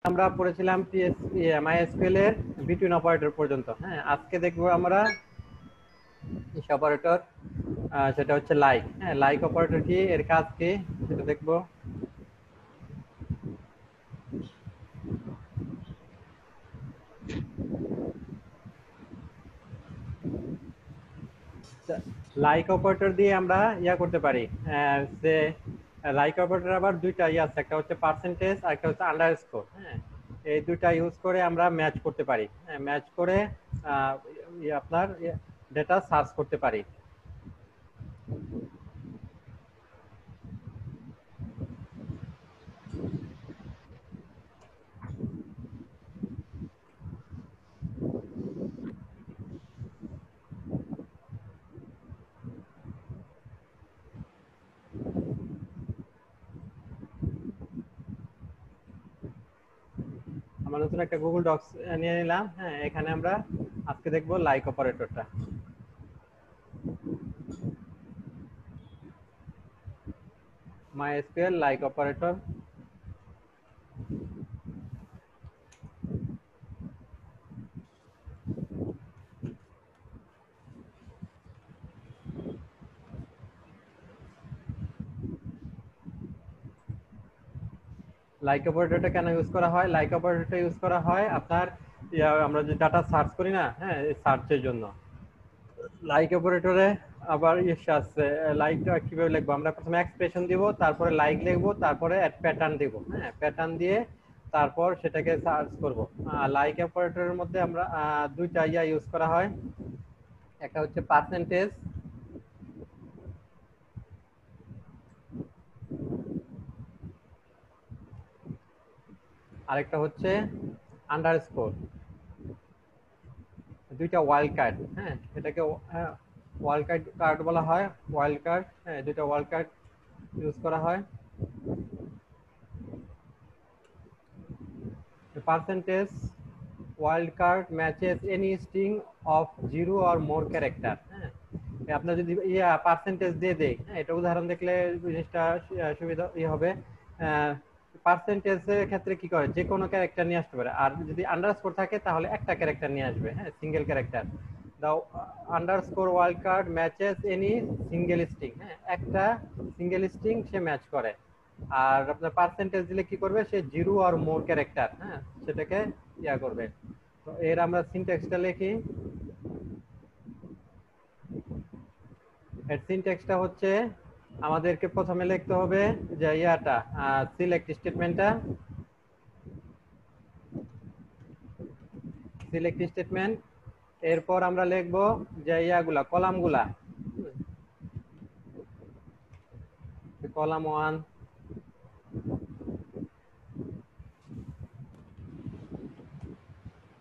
আমরা পড়েছিলাম MySQL এর বিটুইন অপারেটর পর্যন্ত। হ্যাঁ, আজকে দেখবো আমরা অপারেটর, সেটা হচ্ছে লাইক। হ্যাঁ, লাইক অপারেটর কি, এর কাজ কি সেটা দেখবো। লাইক অপারেটর দিয়ে আমরা করতে পারি যে লাইক অপারেটর আবার দুইটা আছে, একটা হচ্ছে পার্সেন্টেজ আর একটা হচ্ছে আন্ডারস্কোর। হ্যাঁ, এই দুইটা ইউজ করে আমরা ম্যাচ করতে পারি। হ্যাঁ, ম্যাচ করে আপনার ডেটা সার্চ করতে পারি। আমরা নতুন একটা গুগল ডক্স নিয়ে নিলাম। হ্যাঁ, এখানে আমরা আজকে দেখবো লাইক অপারেটরটা। MySQL like operator. লাইক অপারেটরটা কেন ইউজ করা হয়? লাইক অপারেটরটা ইউজ করা হয় আপনার আমরা যে ডাটা সার্চ করি না, হ্যাঁ, এই সার্চের জন্য। লাইক অপারেটরে আবার আছে, লাইকটা কিভাবে লিখবো? আমরা প্রথমে এক্সপ্রেশন দিব, তারপরে লাইক লিখবো, তারপরে প্যাটার্ন দিব। হ্যাঁ, প্যাটার্ন দিয়ে তারপর সেটাকে সার্চ করব। লাইক অপারেটরের মধ্যে আমরা দুইটা ইউজ করা হয়। একটা হচ্ছে পার্সেন্টেজ, আরেকটা হচ্ছে আন্ডারস্কোর। দুইটা ওয়াইল্ড কার্ড। হ্যাঁ, এটাকে ওয়াইল্ড কার্ড বলা হয়, ওয়াইল্ড কার্ড। হ্যাঁ, দুইটা ওয়াইল্ড কার্ড ইউজ করা হয়। Percentage wild card matches any string of 0 or more character. হ্যাঁ, আপনার যদি পার্সেন্টেজ দিয়ে দেয়, হ্যাঁ, এটা উদাহরণ দেখলে জিনিসটা সুবিধা হবে। পার্সেন্টেজের ক্ষেত্রে কি করে, যে কোনো ক্যারেক্টার নিয়ে আসতে পারে। আর যদি আন্ডারস্কোর থাকে তাহলে একটা ক্যারেক্টার নিয়ে আসবে। হ্যাঁ, single character. The underscore wild card matches any single string. হ্যাঁ, একটা সিঙ্গেল স্ট্রিং সে ম্যাচ করে। আর আপনার পার্সেন্টেজ দিলে কি করবে, সে 0 আর মোর ক্যারেক্টার, হ্যাঁ, সেটাকে করবে। তো এর আমরা সিনট্যাক্সটা লিখি। এর সিনট্যাক্সটা হচ্ছে আমাদেরকে প্রথমে লিখতে হবে যে সিলেক্ট স্টেটমেন্টটা, সিলেক্ট স্টেটমেন্ট। এরপর আমরা লিখবো যে কলামগুলা, কলাম 1,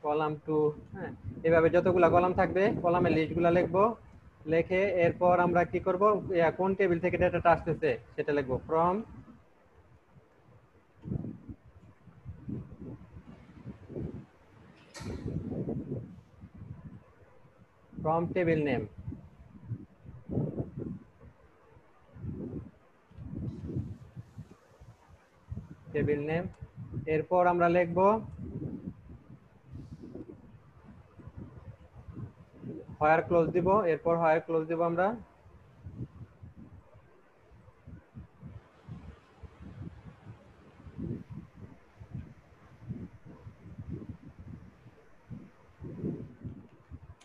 কলাম 2। হ্যাঁ, এভাবে যতগুলা কলাম থাকবে কলামের লিস্টগুলা লিখবো। লিখে এরপর আমরা কি করব, কোন টেবিল থেকে ডেটাটা আসতেছে সেটা লিখবো। From table name, table name. এরপর আমরা লিখবো হোয়ার ক্লোজ দিব। এরপর হোয়ার ক্লোজ দিব আমরা।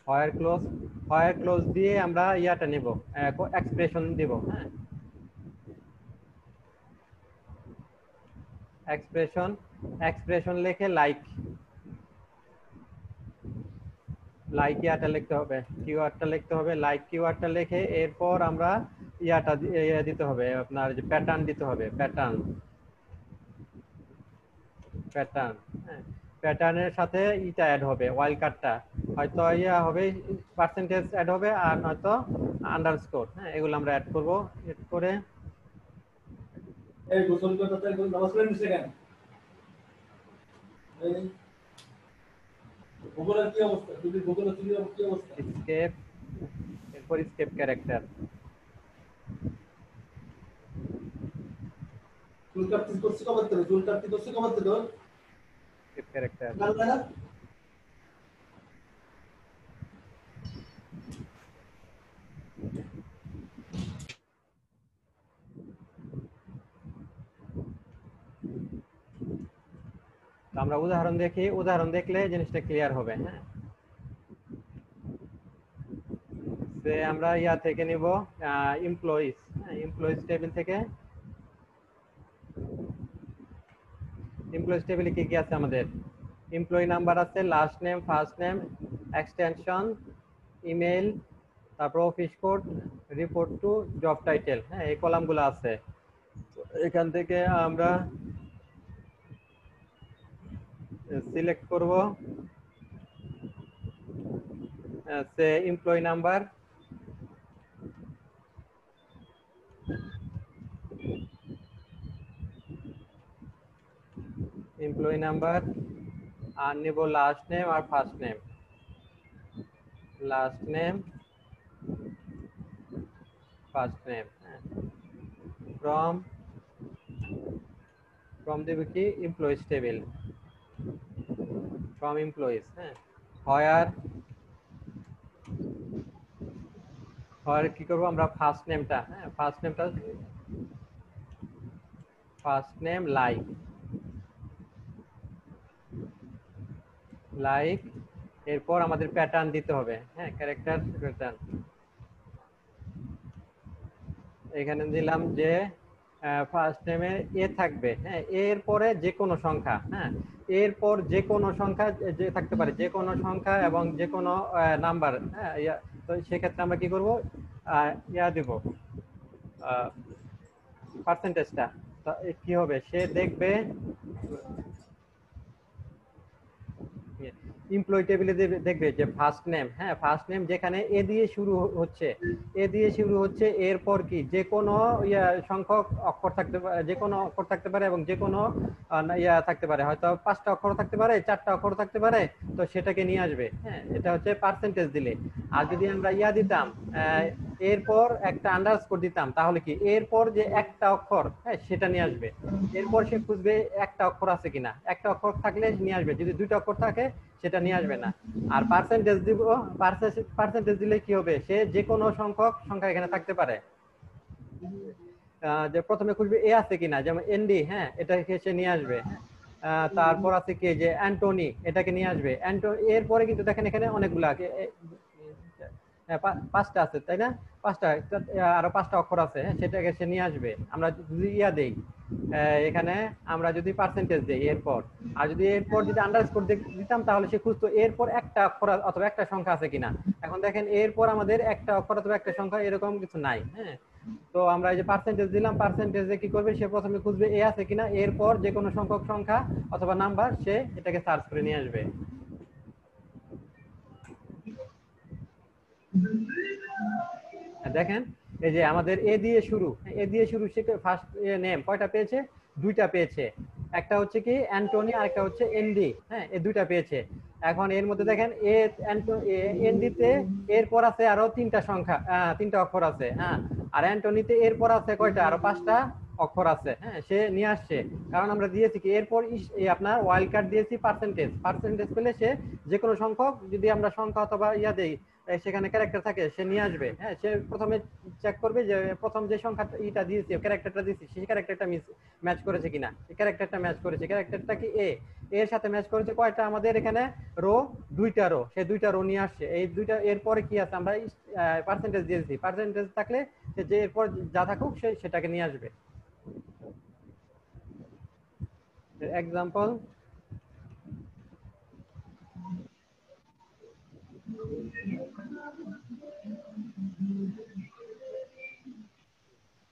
হোয়ার ক্লোজ দিয়ে আমরা নিব, এক্সপ্রেশন দিব। হ্যাঁ, এক্সপ্রেশন লিখে লাইক লিখতে হবে, কিওয়ার্ডটা লিখতে হবে। লাইক কিওয়ার্ডটা লিখে এরপর আমরা দিতে হবে, আপনার যে প্যাটার্ন দিতে হবে। প্যাটার্ন, হ্যাঁ, প্যাটার্নের সাথে অ্যাড হবে, ওয়াইল্ড কার্ডটা হয়তো হবে, পার্সেন্টেজ অ্যাড হবে, আর নয়তো আন্ডারস্কোর। হ্যাঁ, এগুলো আমরা অ্যাড করব। এড করে এই গোসল করতে নামাজ পড়ে নিছে কেন? এই গোবরের কি অবস্থা? যদি গোবরের কি অবস্থা? স্কেপ, এরপর স্কেপ ক্যারেক্টার। চুল কাটতে করছে কবে থেকে? চুল কাটতে করছে কবে থেকে? ক্যারেক্টার। আমরা উদাহরণ দেখি, উদাহরণ দেখলে জিনিসটা ক্লিয়ার হবে। হ্যাঁ, আমরা ইয়া থেকে নিব এমপ্লয়িজ। এমপ্লয়িজ টেবিল থেকে এমপ্লয়িজ টেবিলে কি কি আছে আমাদের? এমপ্লয়ি নাম্বার আছে, last name, first name, extension, email, তারপর office code, report to, job title. হ্যাঁ, এই কলামগুলো আছে। এখান থেকে আমরা সিলেক্ট করব সে এমপ্লয়ি নাম্বার, এমপ্লয়ি নাম্বার, আর নিব লাস্ট নেম আর first name. Last name, first name. From দেবে কি এমপ্লয়িজ টেবিল, ফ্রম এমপ্লয়িজ। হ্যাঁ, হোয়ার কি করব আমরা? ফার্স্ট নেমটা, হ্যাঁ ফার্স্ট নেম লাইক, এরপর আমাদের প্যাটার্ন দিতে হবে। হ্যাঁ, ক্যারেক্টার প্যাটার্ন এখানে দিলাম যে ফার্স্ট নেমে এ থাকবে। হ্যাঁ, এর পরে যে কোনো সংখ্যা। হ্যাঁ, এরপর যে কোনো সংখ্যা যে থাকতে পারে, যে কোনো সংখ্যা এবং যে কোনো নাম্বার। হ্যাঁ, তো সেক্ষেত্রে আমরা কি করব? ইয়া দিব পার্সেন্টেজটা। কি হবে? সে দেখবে এমপ্লয়ি টেবিলে দেখবে যে ফার্স্ট নেম, হ্যাঁ ফার্স্ট নেম যেখানে এ দিয়ে শুরু হচ্ছে, এরপর কি যে কোনো সংখ্যক অক্ষর থাকতে পারে, যে কোনো অক্ষর থাকতে পারে এবং যে কোনো ইয়া থাকতে পারে, হয়তো 5টা অক্ষর থাকতে পারে, 4টা অক্ষর থাকতে পারে, তো সেটাকে নিয়ে আসবে। হ্যাঁ, এটা হচ্ছে পার্সেন্টেজ দিলে। আর যদি আমরা ইয়া দিতাম এরপর একটা আন্ডারস্কোর দিতাম, তাহলে কি এরপর যে একটা অক্ষর, হ্যাঁ সেটা নিয়ে আসবে। এরপর সে খুঁজবে একটা অক্ষর আছে কিনা, একটা অক্ষর থাকলে নিয়ে আসবে, যদি 2টা অক্ষর থাকে সেটা নিয়ে আসবে না। আর পার্সেন্টেজ দিব, পার্সেন্টেজ দিলে কি হবে? সে যে কোনো সংখ্যা এখানে থাকতে পারে। যে প্রথমে খুঁজবে এ আছে কিনা, যেমন এনডি, হ্যাঁ এটাকে সে নিয়ে আসবে। তারপর আছে কি যে অ্যান্টনি, এটাকে নিয়ে আসবে। এরপরে কিন্তু দেখেন এখানে অনেকগুলো 5টা আছে, তাই না? 5টা, আরো 5টা অক্ষর আছে। হ্যাঁ, সেটাকে সে নিয়ে আসবে। আমরা যদি ইয়া দেই এখানে, আমরা যদি পার্সেন্টেজ দেই এরপর, আর যদি এরপর যদি আন্ডারস্কোর দিতাম, তাহলে সে খুঁজতো এরপর একটা অক্ষর অথবা একটা সংখ্যা আছে কিনা। এখন দেখেন এরপর আমাদের একটা অক্ষর অথবা একটা সংখ্যা এরকম কিছু নাই। হ্যাঁ, তো আমরা এই যে পার্সেন্টেজ দিলাম, পার্সেন্টেজে কি করবে? সে প্রথমে খুঁজবে এ আছে কিনা, এরপর যে কোনো সংখ্যক সংখ্যা অথবা নাম্বার সে এটাকে সার্চ করে নিয়ে আসবে। দেখেন এই যে আমাদের এ দিয়ে শুরু, সে ফার্স্ট নেম কয়টা পেয়েছে? 2টা পেয়েছে। একটা হচ্ছে কি অ্যান্টনি, আর একটা হচ্ছে এনডি। হ্যাঁ, এই 2টা পেয়েছে। এখন এর মধ্যে দেখেন এনডিতে এরপর আছে আরো 3টা সংখ্যা, 3টা অক্ষর আছে। হ্যাঁ, আর অ্যান্টনিতে এরপর আছে কয়টা? আরো 5টা অক্ষর আছে। হ্যাঁ, সে নিয়ে আসছে, কারণ আমরা দিয়েছি কি এরপর আপনার ওয়াইল্ড কার্ড দিয়েছি পার্সেন্টেজ পেলে সে যে কোনো সংখ্যক, যদি আমরা সংখ্যা অথবা ইয়া দেই সেখানে ক্যারেক্টার থাকে, সে নিয়ে আসবে। হ্যাঁ, সে প্রথমে চেক করবে যে প্রথম যে সংখ্যা দিয়েছি, ক্যারেক্টারটা দিয়েছি, সেই ক্যারেক্টারটা ম্যাচ করেছে কিনা। ক্যারেক্টারটা ম্যাচ করেছে, ক্যারেক্টারটা কি এর সাথে ম্যাচ করেছে। কয়টা আমাদের এখানে রো? 2টা রো। সে 2টা রো নিয়ে আসছে। এই 2টা এরপরে কি আছে? আমরা পার্সেন্টেজ দিয়েছি, পার্সেন্টেজ থাকলে সে যে এরপর যা থাকুক সে সেটাকে নিয়ে আসবে। এক্সাম্পল,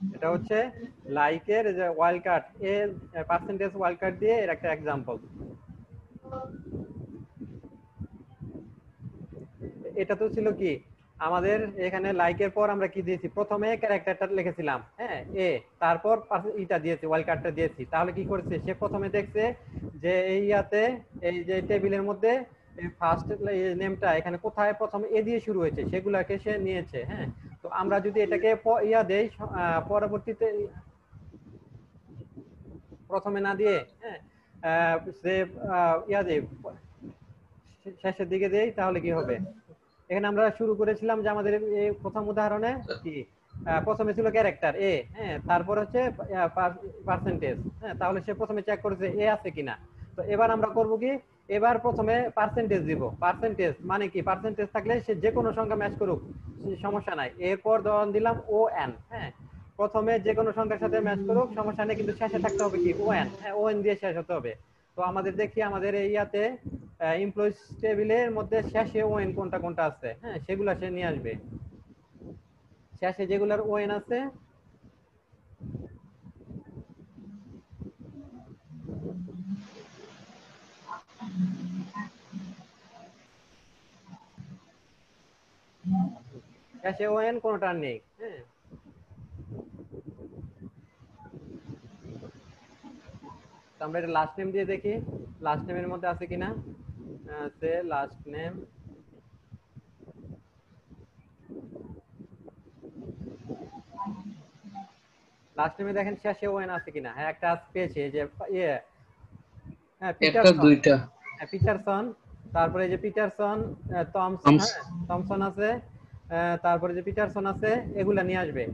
এটা হচ্ছে লাইকের যে ওয়াইল্ড কার্ড, এর পার্সেন্টেজ ওয়াইল্ড কার্ড দিয়ে এর একটা এক্সাম্পল। এটা তো ছিল কি আমাদের এখানে লাইকের পর আমরা কি দিয়েছি? প্রথমে ক্যারেক্টারটা লিখেছিলাম, হ্যাঁ এ, তারপর ইটা দিয়েছি, ওয়াইল্ড কার্ডটা দিয়েছি। তাহলে কি করেছে? সে প্রথমে দেখছে যে এই ইয়াতে, এই যে টেবিলের মধ্যে ফার্স্ট নেমটা এখানে কোথায় প্রথমে এ দিয়ে শুরু হয়েছে, সেগুলাকে সে নিয়েছে। হ্যাঁ, তো আমরা যদি এটাকে ইয়া দেই, পরবর্তীতে প্রথমে না দিয়ে, হ্যাঁ সে ইয়া দেই, শেষের দিকে দেই, তাহলে কি হবে? এখানে আমরা শুরু করেছিলাম যে আমাদের এই প্রথম উদাহরণে কি প্রথমে ছিল ক্যারেক্টার এ, হ্যাঁ, তারপর হচ্ছে পার্সেন্টেজ, হ্যাঁ, তাহলে সে প্রথমে চেক করেছে এ আছে কিনা। তো এবার আমরা করব কি, এবার প্রথমে পার্সেন্টেজ দিব। পার্সেন্টেজ মানে কি, পার্সেন্টেজ থাকলে সে যে কোনো সংখ্যা ম্যাচ করুক, সমস্যা নাই। এরপর ধরুন দিলাম ও এন, হ্যাঁ, প্রথমে যে কোনো সংখ্যার সাথে ম্যাচ করুক, সমস্যা নেই, কিন্তু শেষে থাকতে হবে কি ও এন, হ্যাঁ, ও এন দিয়ে শেষ হতে হবে। তো আমাদের দেখি আমাদের এই ইয়াতে এমপ্লয়িজ টেবিলের মধ্যে শেষে ওএন কোনটা কোনটা আছে, হ্যাঁ, সেগুলা সে নিয়ে আসবে। শেষে যেগুলার ওএন আছে শেষে ওএন কোনটা নেই, হ্যাঁ। তো আমরা এটা লাস্ট নেম দিয়ে দেখি লাস্ট নেমের মধ্যে আছে কিনা। আছে লাস্ট নেম, লাস্ট নেমে দেখেন শেষে ওএন আছে কিনা, হ্যাঁ, একটা পেয়েছে যে ইয়ে, হ্যাঁ, একটা পিটারসন, দুইটা হ্যাঁ, পিটারসন, তারপরে যে পিটারসন, থমসন, হ্যাঁ, থমসন আছে, তারপরে যে পিটারসন আছে, এগুলা নিয়ে আসবে।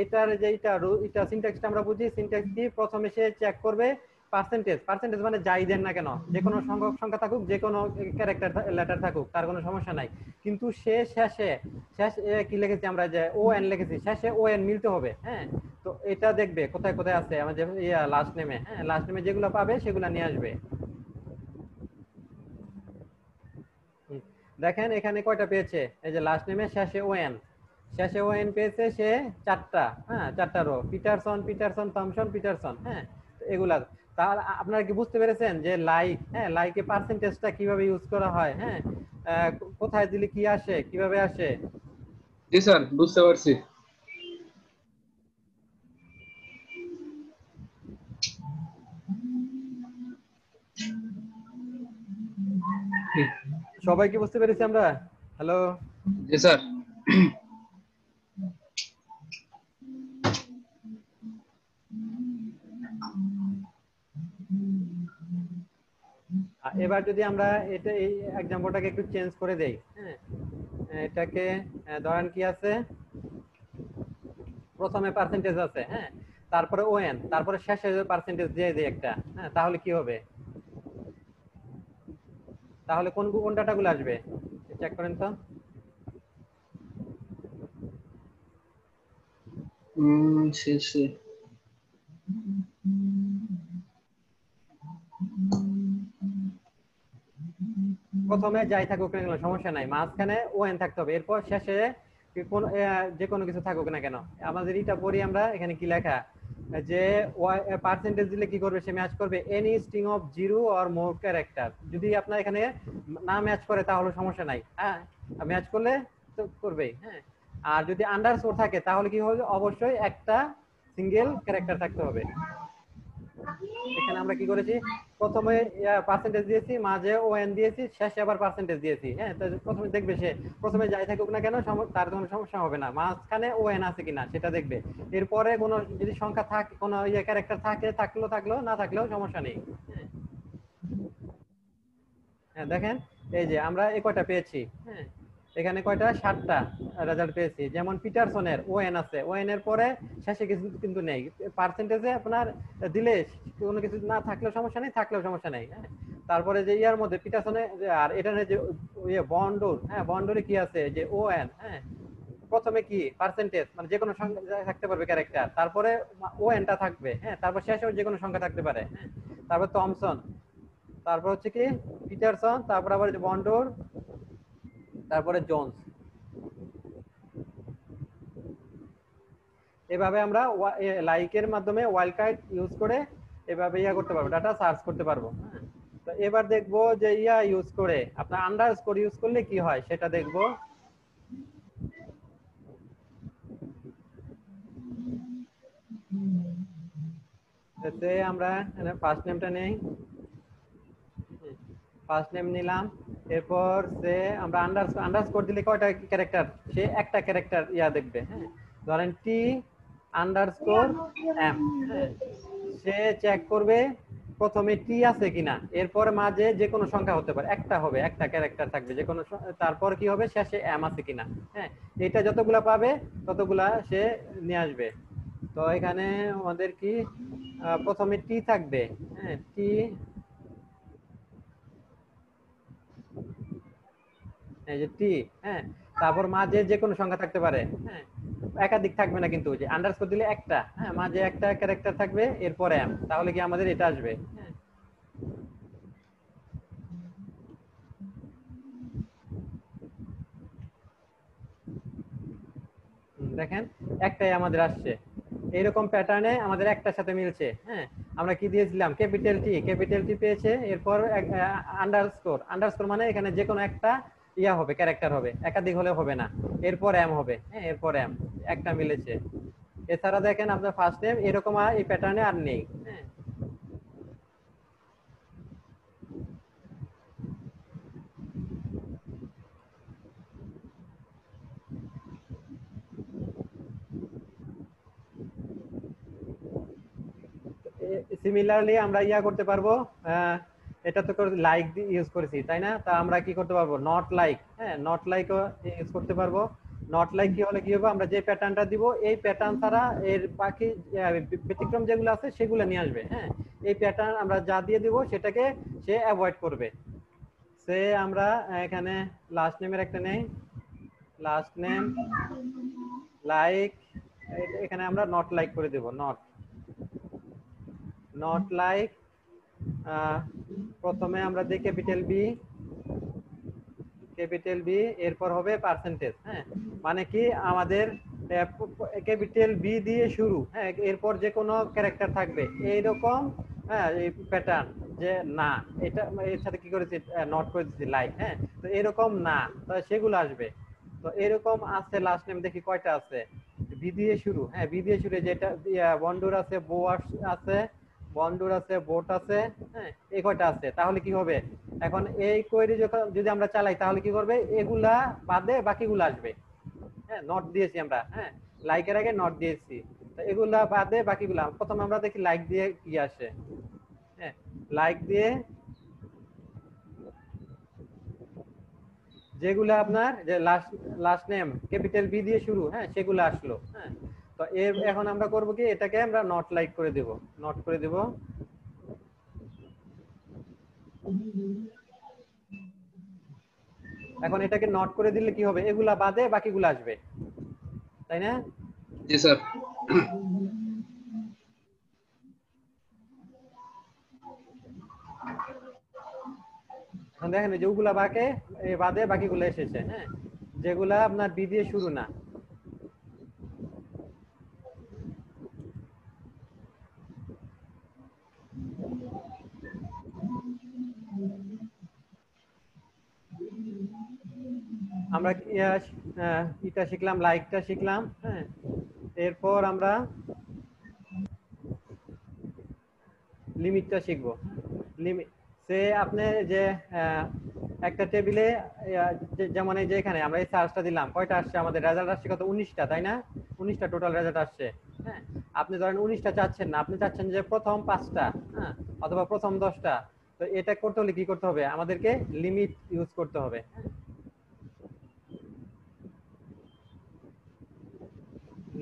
এটার যে এটা সিনট্যাক্সটা আমরা বুঝি, সিনট্যাক্স কি, প্রথমে সে চেক করবে পার্সেন্টেজ। পার্সেন্টেজ মানে যাই দেন না কেন, যে কোনো সংখ্যা থাকুক, যে কোনো ক্যারেক্টার লেটার থাকুক, তার কোনো সমস্যা নাই, কিন্তু সে শেষ কি লিখেছি আমরা, যে ও এন লিখেছি, শেষে ও এন মিলতে হবে, হ্যাঁ। তো এটা দেখবে কোথায় কোথায় আছে আমাদের লাস্ট নেমে, হ্যাঁ, লাস্ট নেমে যেগুলো পাবে সেগুলো নিয়ে আসবে। দেখেন এখানে কয়টা পেয়েছে, এই যে লাস্ট নেমে শেষে ওএন পেয়েছে সে চারটা, হ্যাঁ, চারটা row, Peterson Peterson Thomson Peterson, হ্যাঁ। তো এগুলা তার আপনারা কি বুঝতে পেরেছেন যে লাইক, হ্যাঁ, লাইকে পার্সেন্টেজটা কিভাবে ইউজ করা হয়, হ্যাঁ, কোথায় দিলে কি আসে, কিভাবে আসে। জি স্যার, বুঝতে পারছি। সবাই কি বুঝতে পেরেছি আমরা? হ্যালো, জি স্যার। এবার যদি আমরা এটা এই এক্সাম্পলটাকে একটু চেঞ্জ করে দেই, হ্যাঁ, এটাকে ধরেন কি আছে, প্রথমে পার্সেন্টেজ আছে, হ্যাঁ, তারপরে ওএন, তারপরে শেষে পার্সেন্টেজ দিয়ে দিই একটা, হ্যাঁ, তাহলে কি হবে? তাহলে কোন ডাটাগুলো আসবে চেক করেন তো। শেষে প্রথমে যাই থাকুক না কেন সমস্যা নাই, মাঝখানে ওএন থাকতে হবে, এরপর শেষে কোন যে কোনো কিছু থাকুক না কেন। আমাদের এটা পড়ি আমরা, এখানে কি লেখা, যে পার্সেন্টেজ দিলে কি করবে, সে ম্যাচ করবে any string of zero or more character. যদি আপনার এখানে না ম্যাচ করে তাহলে সমস্যা নাই, হ্যাঁ, ম্যাচ করলে তো করবেই, হ্যাঁ। আর যদি আন্ডারস্কোর থাকে তাহলে কি হবে, অবশ্যই একটা সিঙ্গেল ক্যারেক্টার থাকতে হবে। এখানে আমরা কি করেছি, প্রথমে পার্সেন্টেজ দিয়েছি, মাঝে ওএন দিয়েছি, শেষে আবার পার্সেন্টেজ দিয়েছি, হ্যাঁ। তো প্রথমে দেখবে সে প্রথমে যাই থাকুক না কেন তার কোনো সমস্যা হবে না, মাঝখানে ওএন আছে কিনা সেটা দেখবে। এরপরে কোনো যদি সংখ্যা থাকে, কোনো ক্যারেক্টার থাকলো না থাকলেও সমস্যা নেই, হ্যাঁ। হ্যাঁ, দেখেন এই যে আমরা এই কয়টা পেয়েছি, হ্যাঁ, এখানে কয়টা, 7টা রেজাল্ট পেয়েছি। যেমন পিটারসনের ওএন আছে, ওএন এর পরে শেষে কিছু কিন্তু নেই, পার্সেন্টেজে আপনার দিলে কোনো কিছু না থাকলেও সমস্যা নেই, থাকলেও সমস্যা নেই, হ্যাঁ। তারপরে যে ইয়ার মধ্যে পিটারসনে, আর এটা যে বন্ডুর, হ্যাঁ, বন্ডুরে কি আছে, যে ওএন, হ্যাঁ, প্রথমে কি পার্সেন্টেজ মানে যে কোনো সংখ্যা থাকতে পারবে ক্যারেক্টার, তারপরে ওএনটা থাকবে, হ্যাঁ, তারপর শেষেও যে কোনো সংখ্যা থাকতে পারে, হ্যাঁ। তারপর থমসন, তারপর হচ্ছে কি পিটারসন, তারপর আবার বন্ডুর, তারপরে জোন্স। এভাবে আমরা লাইকের মাধ্যমে ওয়াইল্ড কার্ড ইউজ করে এভাবে করতে পারবো, ডাটা সার্চ করতে পারবো, হ্যাঁ। তো এবার দেখবো যে ইউজ করে আপনার আন্ডারস্কোর ইউজ করলে কি হয় সেটা দেখবো। এতে আমরা ফার্স্ট নেমটা নেই, ফার্স্ট নেম নিলাম, এরপর সে আমরা আন্ডারস্কোর দিলে কয়টা ক্যারেক্টার, সে একটা ক্যারেক্টার দেখবে, হ্যাঁ। ধরেন টি আন্ডারস্কোর এম, হ্যাঁ, সে চেক করবে প্রথমে টি আছে কিনা, এরপর মাঝে যে কোনো সংখ্যা হতে পারে, একটা হবে, একটা ক্যারেক্টার থাকবে যে কোনো, তারপর কি হবে শেষে এম আছে কিনা। হ্যাঁ, এটা যতগুলা পাবে ততগুলা সে নিয়ে আসবে। তো এখানে আমাদের কি প্রথমে টি থাকবে। হ্যাঁ, টি, এই যে টি। হ্যাঁ, তারপর মাঝে যে কোনো সংখ্যা থাকতে পারে। হ্যাঁ, একাধিক থাকবে না কিন্তু, যে আন্ডারস্কোর দিলে একটা, হ্যাঁ, মাঝে একটা ক্যারেক্টার থাকবে, এরপরে এম, তাহলে কি আমাদের এটা আসবে। হ্যাঁ, দেখেন একটাই আমাদের আসছে, এইরকম প্যাটার্নে আমাদের একটার সাথে মিলছে। হ্যাঁ, আমরা কি দিয়েছিলাম, ক্যাপিটাল টি পেয়েছে, এরপর আন্ডারস্কোর, আন্ডারস্কোর মানে এখানে যে কোনো একটা ইয়া হবে, ক্যারেক্টার হবে, একাধিক হলে হবে না, এরপর এম হবে। হ্যাঁ, এরপর এম, একটা মিলেছে। এছাড়া দেখেন আপনার ফার্স্ট নেম এরকম এই প্যাটার্নে আর নেই। হ্যাঁ, সিমিলারলি আমরা ইয়া করতে পারবো, এটা তো লাইক ইউজ করেছি তাই না, তা আমরা কি করতে পারবো, নট লাইক। হ্যাঁ, নট লাইকও ইউজ করতে পারবো। নট লাইক কি হলে কি হবে, আমরা যে প্যাটার্নটা দিব এই প্যাটার্ন ছাড়া এর বাকি ব্যতিক্রম যেগুলো আছে সেগুলো নিয়ে আসবে। হ্যাঁ, এই প্যাটার্ন আমরা যা দিয়ে দিব সেটাকে সে অ্যাভয়েড করবে। সে আমরা এখানে লাস্ট নেমের একটা নেই, লাস্ট নেম লাইক, এখানে আমরা নট লাইক করে দেব, নট লাইক। প্রথমে আমরা দিই ক্যাপিটাল বি, এরপর হবে পার্সেন্টেজ। হ্যাঁ, মানে কি আমাদের ক্যাপিটাল বি দিয়ে শুরু, হ্যাঁ, এরপর যে কোনো ক্যারেক্টার থাকবে এইরকম। হ্যাঁ, এই প্যাটার্ন যে না, এটা এর সাথে কি করেছি, নট করে দিচ্ছি লাইক। হ্যাঁ, তো এরকম না, তো সেগুলো আসবে। তো এরকম আছে, লাস্ট নেম দেখি কয়টা আছে, বি দিয়ে শুরু। হ্যাঁ, বি দিয়ে শুরু, যেটা বন্ডুর আছে, আছে, বন্ডুর আছে, বোট আছে। হ্যাঁ, এই কয়টা আছে, তাহলে কি হবে, এখন এই কোয়েরি যদি আমরা চালাই তাহলে কি করবে, এগুলা বাদে বাকিগুলো আসবে। হ্যাঁ, নট দিয়েছি আমরা। হ্যাঁ, লাইকের আগে নট দিয়েছি, তো এগুলা বাদে বাকিগুলা, প্রথমে আমরা দেখি লাইক দিয়ে কি আসে। হ্যাঁ, লাইক দিয়ে যেগুলো আপনার যে লাস্ট নেম ক্যাপিটাল বি দিয়ে শুরু, হ্যাঁ, সেগুলো আসলো। হ্যাঁ, তো এখন আমরা করব কি, এটাকে আমরা নট লাইক করে দেব, নট করে দেব। এখন এটাকে নট করে দিলে কি হবে, এগুলা বাদে বাকিগুলো আসবে, তাই না। জি স্যার। এখন দেখেন যে ওগুলা বাদে বাকিগুলো এসেছে। হ্যাঁ, যেগুলা আপনার বি দিয়ে শুরু না। আমরা এটা শিখলাম, লাইকটা শিখলাম। হ্যাঁ, এরপর আমরা লিমিটটা শিখবো। লিমিট সে আপনি যে একটা টেবিলে, যেমন এই যে এখানে আমরা এই সার্চটা দিলাম, কয়টা আসছে আমাদের, রেজাল্ট আসছে কত, 19টা, তাই না, 19টা টোটাল রেজাল্ট আসছে। হ্যাঁ, আপনি ধরেন 19টা চাচ্ছেন না, আপনি চাচ্ছেন যে প্রথম 5টা, হ্যাঁ, অথবা প্রথম 10টা। তো এটা করতে হলে কি করতে হবে, আমাদেরকে লিমিট ইউজ করতে হবে।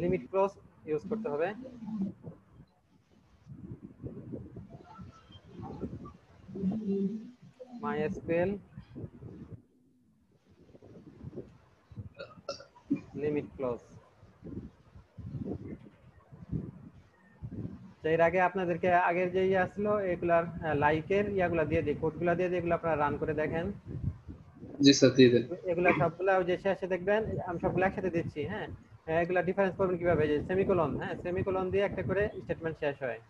লিমিট ক্লোজ ইউজ করতে হবে। MySQL limit close. এর আগে আপনাদেরকে আগের যে ইয়ে আসলো, এগুলার লাইকের ইয়াগুলা দিয়ে দিই, কোডগুলা দিয়ে দিই, এগুলো আপনারা রান করে দেখেন। জি স্যার, দিয়ে দেন। এগুলা সবগুলা যে শেষে দেখবেন আমি সবগুলো একসাথে দিচ্ছি। হ্যাঁ, এগুলা ডিফারেন্স করবেন কিভাবে, যে সেমিকোলন, হ্যাঁ, সেমিকোলন দিয়ে একটা করে স্টেটমেন্ট শেষ হয়।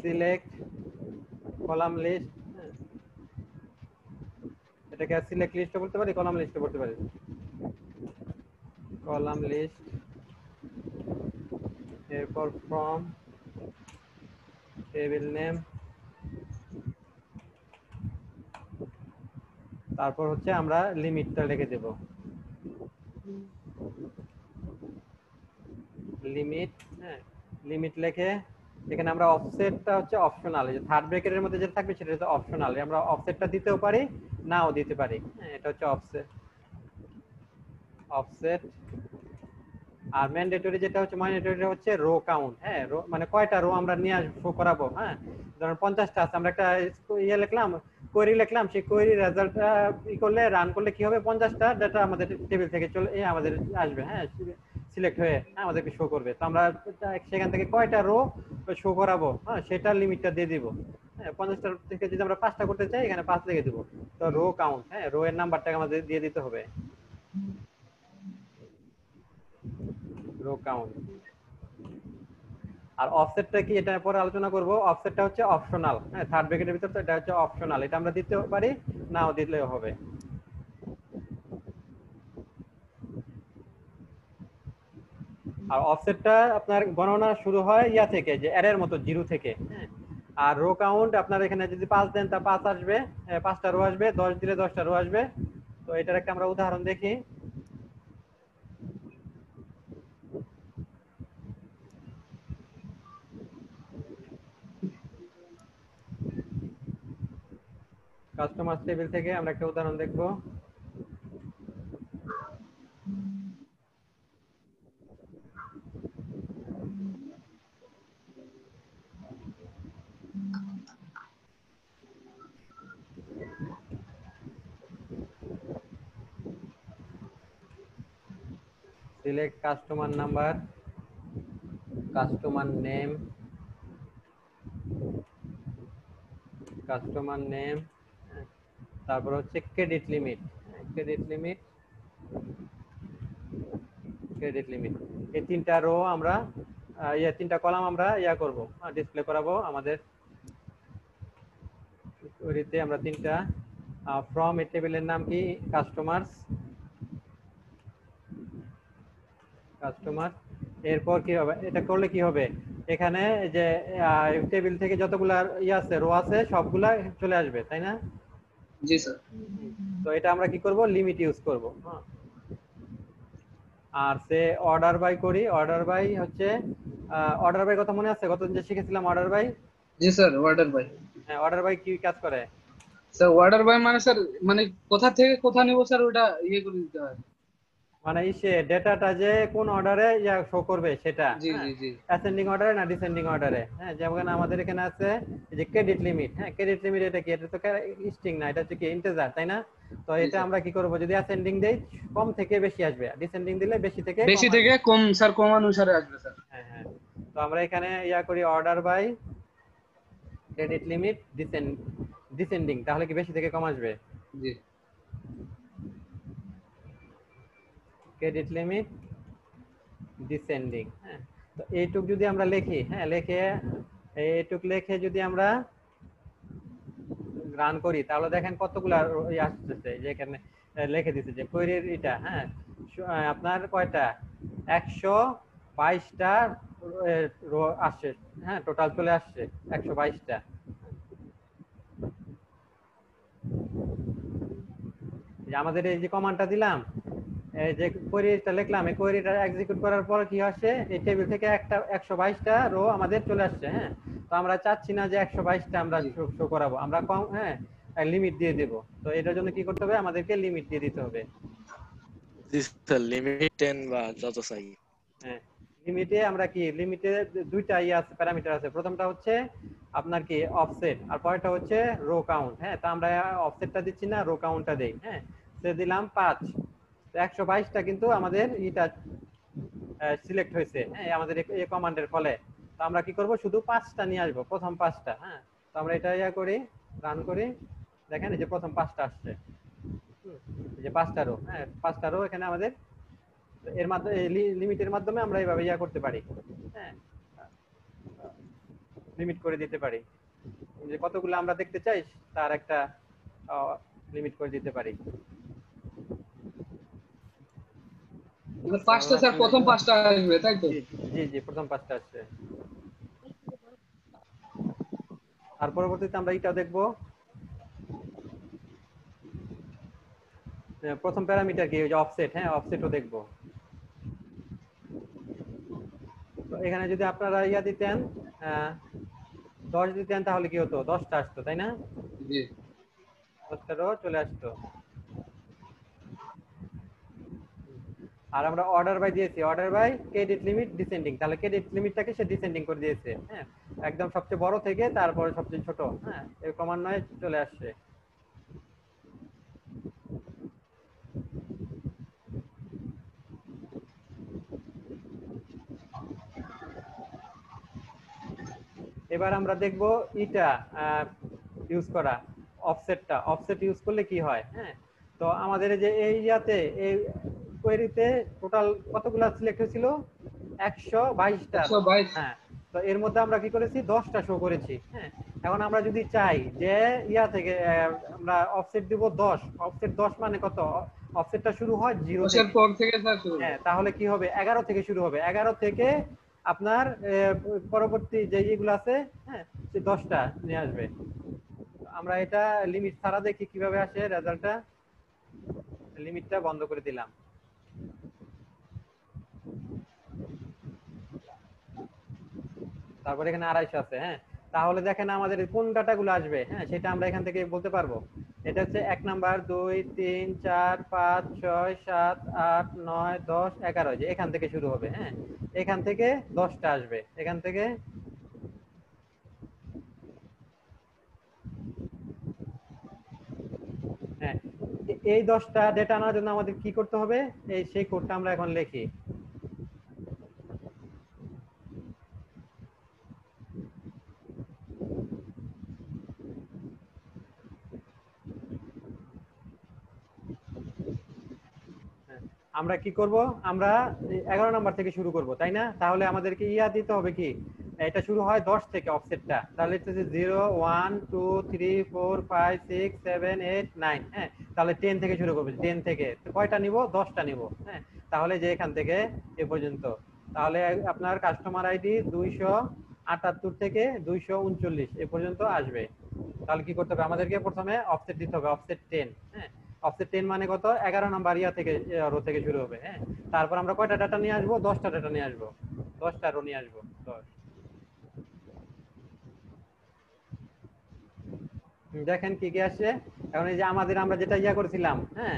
সিলেক্ট কলাম লিস্ট, এটাকে সিলেক্ট লিস্ট বলতে পারি, কলাম লিস্ট বলতে পারি। কলাম লিস্ট, এরপর ফ্রম টেবিল নেম, তারপর হচ্ছে আমরা লিমিটটা লিখে দেব। লিমিট, হ্যাঁ লিমিট লিখে এখানে আমরা অফসেটটা হচ্ছে অপশনাল, এই যে থার্ড ব্র্যাকেটের মধ্যে যেটা থাকবে সেটা হচ্ছে অপশনাল, আমরা অফসেটটা দিতেও পারি নাও দিতে পারি, হ্যাঁ এটা হচ্ছে অফসেট। অফসেট আর ম্যান্ডেটরি যেটা হচ্ছে ম্যান্ডেটরি হচ্ছে রো কাউন্ট, হ্যাঁ রো মানে কয়টা রো আমরা নিয়ে শো করাবো, হ্যাঁ ধরুন 50টা আছে, আমরা একটা ইয়ে লিখলাম, কোয়েরি লিখলাম, সেই কোয়েরি রেজাল্টটা ই করলে রান করলে কি হবে, 50টা ডাটা আমাদের টেবিল থেকে চলে আমাদের আসবে, হ্যাঁ সিলেক্ট হয়ে আমাদেরকে শো করবে। তো আমরা সেখান থেকে কয়টা রো শো করাবো, হ্যাঁ সেটার লিমিটটা দিয়ে দিব, হ্যাঁ 50টার থেকে যদি আমরা 5টা করতে চাই এখানে 5 লিখে দিব। তো রো কাউন্ট, হ্যাঁ রো এর নাম্বারটাকে আমাদের দিয়ে দিতে হবে, রো কাউন্ট। আর অফসেটটা কি, এটা পরে আলোচনা করব। অফসেটটা হচ্ছে অপশনাল, হ্যাঁ থার্ড ব্র্যাকেটের ভিতর, তো এটা হচ্ছে অপশনাল, এটা আমরা দিতেও পারি নাও দিলেও হবে। আর অফসেটটা আপনার গণনা শুরু হয় ইয়া থেকে, যে অ্যারের মতো 0 থেকে, হ্যাঁ আর রো কাউন্ট আপনার এখানে যদি 5 দেন তা 5 আসবে, 5টা রো আসবে, 10 দিলে 10টা রো আসবে। তো এটার একটা আমরা উদাহরণ দেখি। কাস্টমার টেবিল থেকে আমরা একটা উদাহরণ দেখব। Select customer number, customer name, customer name, তারপর হচ্ছে credit limit, credit limit, credit limit, এই তিনটা রো আমরা তিনটা কলাম আমরা করব, ডিসপ্লে করাবো আমাদের কোয়েরিতে। আমরা তিনটা ফ্রম এই টেবিলের নাম কি, কাস্টমার, কাস্টমার। এরপর কি হবে, এটা করলে কি হবে, এখানে যে টেবিল থেকে যতগুলা আছে রো আছে সবগুলা চলে আসবে, তাই না? জি স্যার। তো এটা আমরা কি করব, লিমিট ইউজ করব, হ্যাঁ। আর সে অর্ডার বাই করি, অর্ডার বাই হচ্ছে অর্ডার বাই কথা মনে আছে কতদিন যে শিখেছিলাম অর্ডার বাই? জি স্যার, ওয়ার্ডার বাই। হ্যাঁ অর্ডার বাই কি কাজ করে? স্যার ওয়ার্ডার বাই মানে স্যার, মানে কোথা থেকে কোথা নিব স্যার, ওটা ইয়ে করে দিতে হয়। মানে ইসে ডেটাটা যে কোন অর্ডারে শো করবে সেটা, জি হ্যাঁ জি জি। অ্যাসেন্ডিং অর্ডারে না ডিসেন্ডিং অর্ডারে, হ্যাঁ যেমন আমাদের এখানে আছে এই যে ক্রেডিট লিমিট, হ্যাঁ ক্রেডিট লিমিট এটা কি, এটা তো স্ট্রিং না, এটা হচ্ছে কি ইন্টিজার, তাই না? তো জি এটা স্যার। আমরা কি করব, যদি অ্যাসেন্ডিং দেই কম থেকে বেশি আসবে, ডিসেন্ডিং দিলে বেশি থেকে বেশি কম থেকে আসবে। কম স্যার, কম অনুসারে আসবে স্যার। হ্যাঁ হ্যাঁ। তো আমরা এখানে করি order by credit limit descending, তাহলে কি বেশি থেকে কম আসবে? জি ক্রেডিট লিমিট ডিসেন্ডিং, হ্যাঁ। তো এইটুক যদি আমরা লিখি, হ্যাঁ লিখে এইটুক লিখে যদি আমরা রান করি তাহলে দেখেন কতগুলা আসতেছে, যে এখানে লিখে দিতে যে কোয়েরির এটা, হ্যাঁ আপনার কয়টা 122টা রো আসছে, হ্যাঁ টোটাল চলে আসছে 122টা। যে আমাদের এই যে কমান্ডটা দিলাম, এই যে কোয়েরিটা লিখলাম, এই কোয়েরিটা এক্সিকিউট করার পর কি আসছে, এই টেবিল থেকে একটা 122টা রো আমাদের চলে আসছে, হ্যাঁ। তো আমরা চাচ্ছি না যে 122টা আমরা শো করাবো, আমরা কম, হ্যাঁ লিমিট দিয়ে দেব। তো এটার জন্য কি করতে হবে, আমাদেরকে লিমিট দিয়ে দিতে হবে। জি স্যার, লিমিট 10 বা যত চাই। হ্যাঁ লিমিটে আমরা কি, লিমিটে দুইটা আছে, প্যারামিটার আছে। প্রথমটা হচ্ছে আপনার কি অফসেট, আর পরেরটা হচ্ছে রো কাউন্ট, হ্যাঁ। তো আমরা অফসেটটা দিচ্ছি না, রো কাউন্টটা দেই, হ্যাঁ সে দিলাম 5। 122টা কিন্তু আমাদের এটা সিলেক্ট হয়েছে, হ্যাঁ আমাদের এই কমান্ডের ফলে। তো আমরা কি করব, শুধু 5টা নিয়ে আসবো, প্রথম 5টা, হ্যাঁ। তো আমরা এটা করি, রান করি, দেখেন এই যে প্রথম 5টা আসছে, এই যে 5টা রো, হ্যাঁ 5টা রো এখানে আমাদের এর মাধ্যমে লিমিটের মাধ্যমে আমরা এইভাবে করতে পারি, হ্যাঁ লিমিট করে দিতে পারি, যে কতগুলো আমরা দেখতে চাই তার একটা লিমিট করে দিতে পারি। পাঁচটা স্যার, প্রথম পাঁচটা আসবে তাই তো? জি জি প্রথম 5টা আসছে। আর পরবর্তীতে আমরা এটা দেখবো, প্রথম প্যারামিটার কি, ওই যে অফসেট, হ্যাঁ অফসেটও দেখবো। তো এখানে যদি আপনারা ইয়া দিতেন 10 দিতেন তাহলে কি হতো, 10টা আসতো তাই না, জি 10টা রো চলে আসতো। আর আমরা অর্ডার বাই দিয়েছি, order by credit limit descending, তাহলে ক্রেডিট লিমিটটাকে সে ডিসেন্ডিং করে দিয়েছে। হ্যাঁ, একদম সবচেয়ে বড় থেকে তারপরে সবচেয়ে ছোট, হ্যাঁ এই ক্রমান্বয়ে চলে আসছে। এবার আমরা দেখব ইটা ইউজ করা, অফসেটটা, অফসেট ইউজ করলে কি হয়। হ্যাঁ, তো আমাদের এই যে এই ইয়াতে এই কোয়েরিতে টোটাল কতগুলো সিলেক্ট হয়েছিল, 122টা। 122 হ্যাঁ, তো এর মধ্যে আমরা কি করেছি, 10টা শো করেছি। হ্যাঁ, এখন আমরা যদি চাই যে ইয়া থেকে আমরা অফসেট দিব 10, অফসেট 10 মানে কত, অফসেটটা শুরু হয় 0 10 এর থেকে। পর থেকে স্যার শুরু হ্যাঁ, তাহলে কি হবে, 11 থেকে শুরু হবে, 11 থেকে আপনার পরবর্তী যে ইয়েগুলো আছে, হ্যাঁ সে 10টা নিয়ে আসবে। আমরা এটা লিমিট ছাড়া দেখি কিভাবে আসে রেজাল্টটা, লিমিটটা বন্ধ করে দিলাম। তারপর এখানে 250 আছে। হ্যাঁ, তাহলে দেখেন আমাদের কোন ডাটাগুলো আসবে, হ্যাঁ সেটা আমরা এখান থেকে বলতে পারবো। এটা হচ্ছে 1 নাম্বার, 2, 3, 4, 5, 6, 7, 8, 9, 10, 11, যে এখান থেকে শুরু হবে। হ্যাঁ, এখান থেকে 10টা আসবে, এখান থেকে। হ্যাঁ, এই 10টা ডেটা আনার জন্য আমাদের কি করতে হবে, এই সেই কোডটা আমরা এখন লিখি। হ্যাঁ, আমরা কি করব, আমরা 11 নাম্বার থেকে শুরু করব তাই না, তাহলে আমাদেরকে ইয়া দিতে হবে কি, এটা শুরু হয় 10 থেকে অফসেটটা, তাহলে হচ্ছে 0, 1, 2, 3, 4, 5, 6, 7, 8, 9। হ্যাঁ, তাহলে 10 থেকে শুরু করবে, 10 থেকে তো কয়টা নিব, 10টা নিব। হ্যাঁ, তাহলে যে এখান থেকে এ পর্যন্ত, তাহলে আপনার কাস্টমার আইডি 278 থেকে 239 এ পর্যন্ত আসবে। তাহলে কি করতে হবে, আমাদেরকে প্রথমে অফসেট দিতে হবে, অফসেট 10। হ্যাঁ, অফসেট 10 মানে কত, 11 নাম্বার ইয়া থেকে রো থেকে শুরু হবে। হ্যাঁ, তারপর আমরা কয়টা ডাটা নিয়ে আসবো, 10টা ডাটা নিয়ে আসবো, 10টা রো নিয়ে আসবো। 10 দেখেন কি কি আসছে। এখন এই যে আমাদের আমরা যেটা ইয়া করেছিলাম, হ্যাঁ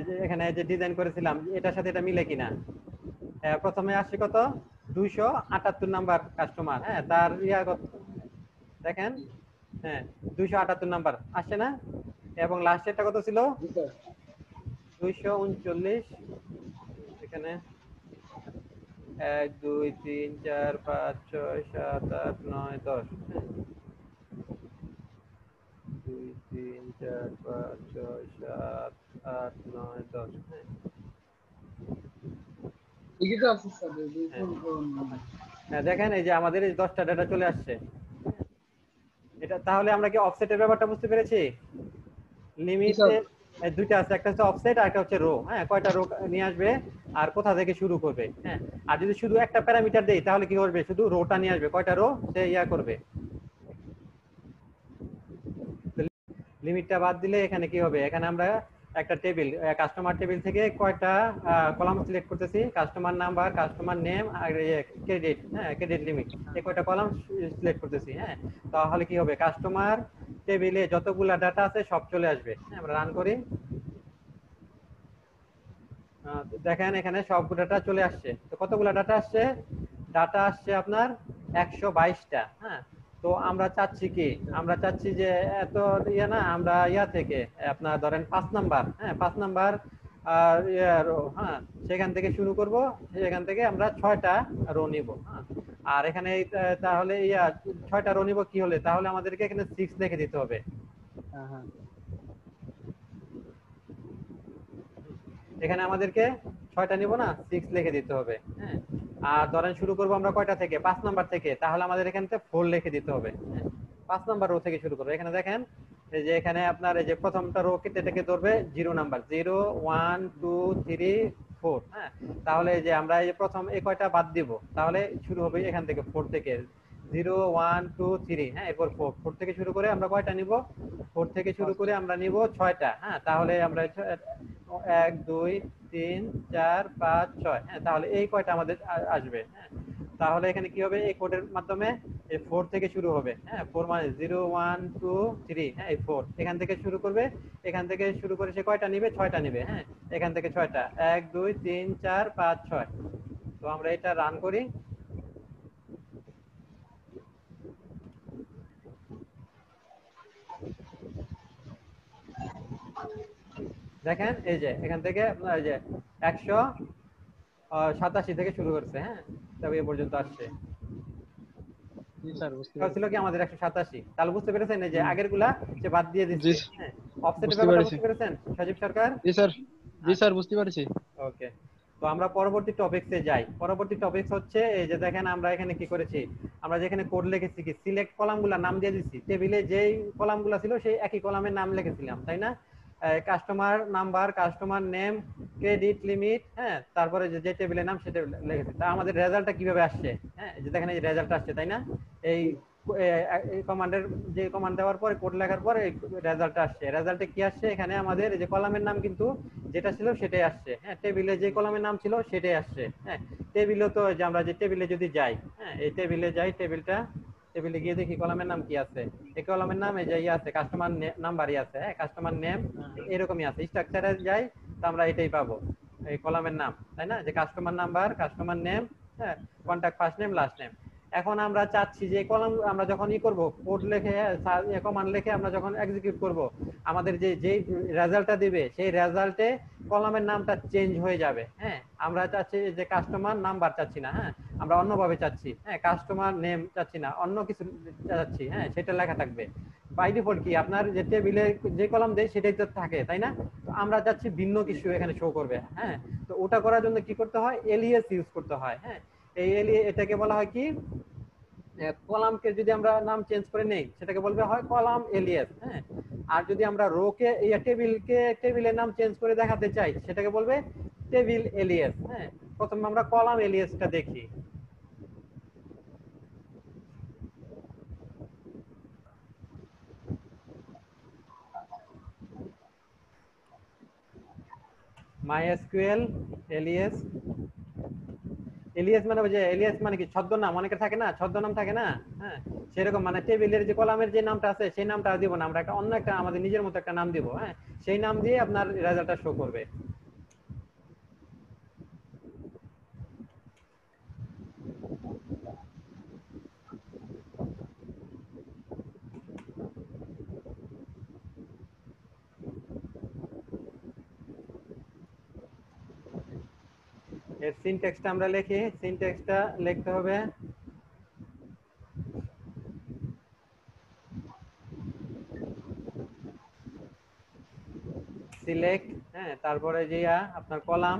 যে এখানে যে ডিজাইন করেছিলাম এটার সাথে এটা মিলে কিনা। প্রথমে আসছে কত, 278 নাম্বার কাস্টমার। হ্যাঁ, তার ইয়া কত দেখেন, হ্যাঁ 278 নাম্বার আসছে না, এবং লাস্টেরটা কত ছিল, জি স্যার 239। এখানে 1, 2, 3, 4, 5, 6, 7, 8, 9, 10। 2, 3, 4, 5, 6, 7, 8, 9, 10। হ্যাঁ, ঠিকই তো আছে স্যার হ্যাঁ দেখেন এই যে আমাদের এই 10টা ডাটা চলে আসছে। এটা তাহলে আমরা কি অফসেটের ব্যাপারটা বুঝতে পেরেছি, জি লিমিটে স্যার দুইটা আছে, একটা হচ্ছে অফসেট আর একটা হচ্ছে রো। হ্যাঁ, কয়টা রো নিয়ে আসবে আর কোথা থেকে শুরু করবে। হ্যাঁ, আর যদি শুধু একটা প্যারামিটার দেই তাহলে কি করবে, শুধু রোটা নিয়ে আসবে, কয়টা রো সে ইয়া করবে। লিমিটটা বাদ দিলে এখানে কি হবে, এখানে আমরা একটা টেবিল, কাস্টমার টেবিল থেকে কয়টা কলাম সিলেক্ট করতেছি, কাস্টমার নাম্বার, কাস্টমার নেম আর ক্রেডিট, হ্যাঁ ক্রেডিট লিমিট, এই কয়টা কলাম সিলেক্ট করতেছি। হ্যাঁ, তাহলে কি হবে, কাস্টমার টেবিলে যতগুলা ডাটা আছে সব চলে আসবে। হ্যাঁ, আমরা রান করি, দেখেন এখানে সব ডাটা চলে আসছে। তো কতগুলা ডাটা আসছে, ডাটা আসছে আপনার 122টা। হ্যাঁ, তো আমরা চাচ্ছি কি, আমরা চাচ্ছি যে এত ইয়া না, আমরা ইয়া থেকে আপনার ধরেন 5 নাম্বার, হ্যাঁ 5 নাম্বার আর রো, হ্যাঁ সেখান থেকে শুরু করব, সেখান থেকে আমরা 6টা রো নিব। হ্যাঁ, আর এখানে তাহলে ইয়া 6টা রো নিব কি হলে, তাহলে আমাদেরকে এখানে 6 লিখে দিতে হবে। হ্যাঁ হ্যাঁ এখানে আমাদেরকে 6টা নিব না, 6 লিখে দিতে হবে। হ্যাঁ, আর ধরেন শুরু করব আমরা কয়টা থেকে, 5 নাম্বার থেকে, তাহলে আমাদের এখানে 4 লিখে দিতে হবে। হ্যাঁ, 5 নাম্বার রো থেকে শুরু করব। এখানে দেখেন এই যে এখানে আপনার এই যে প্রথমটা রো কেটে থেকে ধরবে 0 নাম্বার, 0, 1, 2, 3, 4। হ্যাঁ, তাহলে এই যে আমরা এই যে প্রথম এই কয়টা বাদ দিব, তাহলে শুরু হবে এখান থেকে 4 থেকে, 0, 1, 2, 3। হ্যাঁ, এরপর 4 থেকে শুরু করে আমরা কয়টা নিব, 4 থেকে শুরু করে আমরা নিব 6টা। হ্যাঁ, তাহলে আমরা 1, 2, 3, 4, 5, 6। হ্যাঁ, তাহলে এই কয়টা আমাদের আসবে। হ্যাঁ, তাহলে এখানে কি হবে, এই কোডের মাধ্যমে এই 4 থেকে শুরু হবে। হ্যাঁ, 4 মানে 0 1 2 3, হ্যাঁ এই 4 এখান থেকে শুরু করবে। এখান থেকে শুরু করে সে কয়টা নিবে, 6টা নিবে। হ্যাঁ, এখান থেকে 6টা, 1 2 3 4 5 6। তো আমরা এটা রান করি। দেখেন এই যে এখান থেকে আপনার এই যে 187 থেকে শুরু করছে। হ্যাঁ, তবে এ পর্যন্ত আসছে। জি স্যার বুঝতে এটা ছিল পেরেছি। কি আমাদের 187। তাহলে বুঝতে পেরেছেন এই যে আগের গুলা সে বাদ দিয়ে জি দিচ্ছে। হ্যাঁ, অফসেটের বুঝতে ব্যাপারটা পেরেছি। বুঝতে পেরেছেন সজীব সরকার? জি স্যার, জি আচ্ছা, স্যার বুঝতে পেরেছি। ওকে। তো আমরা পরবর্তী টপিকসে যাই। পরবর্তী টপিকস হচ্ছে এই যে দেখেন আমরা এখানে কি করেছি, আমরা যেখানে কোড লিখেছি কি সিলেক্ট কলামগুলা নাম দিয়ে দিচ্ছি, টেবিলে যেই কলামগুলো ছিল সেই একই কলামের নাম লিখেছিলাম, তাই না? Customer number, customer name, credit limit, হ্যাঁ তারপরে যে যে টেবিলের নাম সেটা লিখেছি। তা আমাদের রেজাল্টটা কিভাবে আসছে? হ্যাঁ, এই যে দেখেন এই রেজাল্ট আসছে, তাই না? এই এই কমান্ডের যে কমান্ড দেওয়ার পরে কোড লেখার পরে রেজাল্ট আসছে। রেজাল্টে কি আসছে, এখানে আমাদের এই যে কলামের নাম কিন্তু যেটা ছিল সেটাই আসছে। হ্যাঁ, টেবিলে যে কলামের নাম ছিল সেটাই আসছে। হ্যাঁ, টেবিলে তো যে আমরা যে টেবিলে যদি যাই, হ্যাঁ এই টেবিলে যাই, টেবিলে গিয়ে দেখি কলামের নাম কি আছে। এই কলামের নাম এই যে ইয়ে আছে, কাস্টমার নাম্বারই আছে। হ্যাঁ, কাস্টমার নেম এরকমই আছে। স্ট্রাকচারে যাই তো আমরা এটাই পাবো, এই কলামের নাম, তাই না? যে কাস্টমার নাম্বার, কাস্টমার নেম, হ্যাঁ contact first name last name. এখন আমরা চাচ্ছি যে কলাম আমরা যখন ই করব, কোড লিখে কমান্ড লিখে আমরা যখন এক্সিকিউট করব, আমাদের যে যে রেজাল্টটা দিবে সেই রেজাল্টে কলামের নামটা চেঞ্জ হয়ে যাবে। হ্যাঁ, আমরা চাচ্ছি যে কাস্টমার নাম্বার চাচ্ছি না, হ্যাঁ আমরা অন্যভাবে চাচ্ছি। হ্যাঁ, কাস্টমার নেম চাচ্ছি না, অন্য কিছু চাচ্ছি। হ্যাঁ, সেটা লেখা থাকবে। বাই ডিফল্ট কি আপনার যে টেবিলে যে কলাম দেয় সেটাই তো থাকে, তাই না? তো আমরা চাচ্ছি ভিন্ন কিছু এখানে শো করবে। হ্যাঁ, তো ওটা করার জন্য কি করতে হয়, এলিয়াস ইউজ করতে হয়। হ্যাঁ, এই এটাকে বলা হয় কি, কলামকে যদি আমরা নাম চেঞ্জ করে নেই সেটাকে বলবে হয় কলাম এলিয়াস। হ্যাঁ, আর যদি আমরা রোকে টেবিলের নাম চেঞ্জ করে দেখাতে চাই সেটাকে বলবে টেবিল এলিয়াস। হ্যাঁ, প্রথমে আমরা কলাম এলিয়াসটা দেখি। মাইএসকিউএল এলিয়াস। এলিয়াস মানে ওই যে এলিয়াস মানে কি ছদ্মনাম, অনেকের থাকে না, ছদ্মনাম থাকে না? হ্যাঁ, সেরকম মানে টেবিলের যে কলামের যে নামটা আছে সেই নামটা দিব না, আমরা একটা অন্য একটা আমাদের নিজের মতো একটা নাম দিব। হ্যাঁ, সেই নাম দিয়ে আপনার রেজাল্টটা শো করবে। এর সিনট্যাক্সটা আমরা লিখি। সিনট্যাক্সটা লিখতে হবে সিলেক্ট, হ্যাঁ তারপরে যে আপনার কলাম,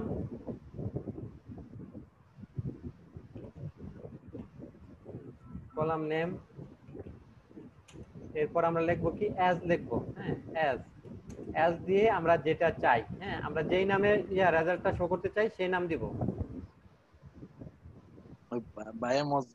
কলাম নেম, এরপর আমরা লিখবো কি অ্যাজ লিখবো। হ্যাঁ, অ্যাজ, অ্যাজ দিয়ে আমরা যেটা চাই, হ্যাঁ আমরা যেই নামে রেজাল্টটা শো করতে চাই সেই নাম দিব। ওই বায়ে মজ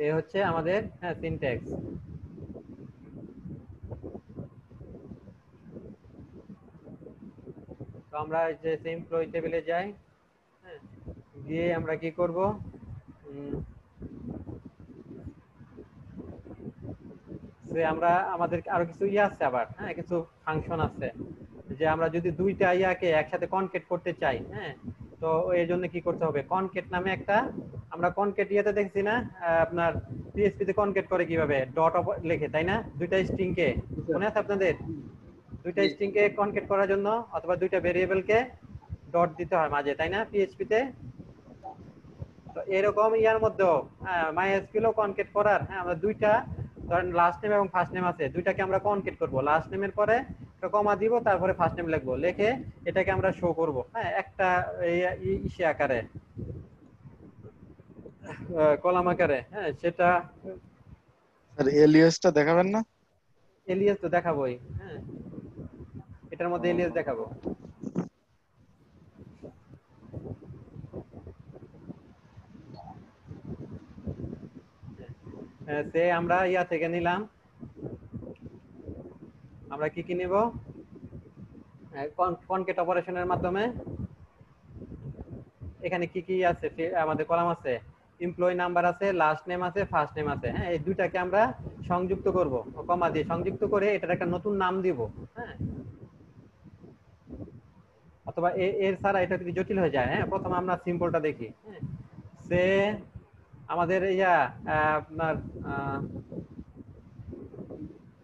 এ হচ্ছে আমাদের হ্যাঁ সিনট্যাক্স। তো আমরা যে এমপ্লয়ি টেবিলে যাই। হ্যাঁ, গিয়ে আমরা কি করব, যে আমরা আমাদের আরো কিছু আছে আবার। হ্যাঁ, কিছু ফাংশন আছে যে আমরা যদি দুইটা ইয়াকে একসাথে কনকেট করতে চাই। হ্যাঁ, তো এই জন্য কি করতে হবে, কনকেট নামে একটা, আমরা কনকেট ইয়েতে দেখছি না আপনার পিএইচপি তে কনকেট করে কিভাবে ডট লিখে, তাই না? দুইটা স্ট্রিং কে জি স্যার। মনে আছে আপনাদের? দুইটা জি স্ট্রিং কে কনকেট করার জন্য অথবা দুইটা ভেরিয়েবল কে ডট দিতে হয় মাঝে, তাই না পিএইচপি তে? তো এরকম ইয়ার মধ্যেও মাইএসকিউএল কনকেট করার, হ্যাঁ আমরা দুইটা ধরেন লাস্ট নেম এবং ফার্স্ট নেম আছে, দুইটাকে আমরা কনকেট করব। লাস্ট নেমের পরে একটা কমা দিব, তারপরে ফার্স্ট নেম লিখবো, লিখে এটাকে আমরা শো করব। হ্যাঁ, একটা ইসে আকারে, কলাম আকারে। হ্যাঁ, সেটা স্যার এলিয়াসটা দেখাবেন না? এলিয়াস তো দেখাবোই। হ্যাঁ, এটার মধ্যে এলিয়াস দেখাবো। সে আমরা ইয়া থেকে নিলাম, আমরা কি নিব, কনকেট অপারেশনের মাধ্যমে এখানে কি আছে, আমাদের কলাম আছে, এমপ্লয়ি নাম্বার আছে, লাস্ট নেম আছে, ফার্স্ট নেম আছে। হ্যাঁ, এই দুইটাকে আমরা সংযুক্ত করব, কমা দিয়ে সংযুক্ত করে এটার একটা নতুন নাম দিব। হ্যাঁ, অথবা এর ছাড়া এটা যদি জটিল হয়ে যায়। হ্যাঁ, প্রথমে আমরা সিম্পলটা দেখি। হ্যাঁ, সে আমাদের ইয়া আপনার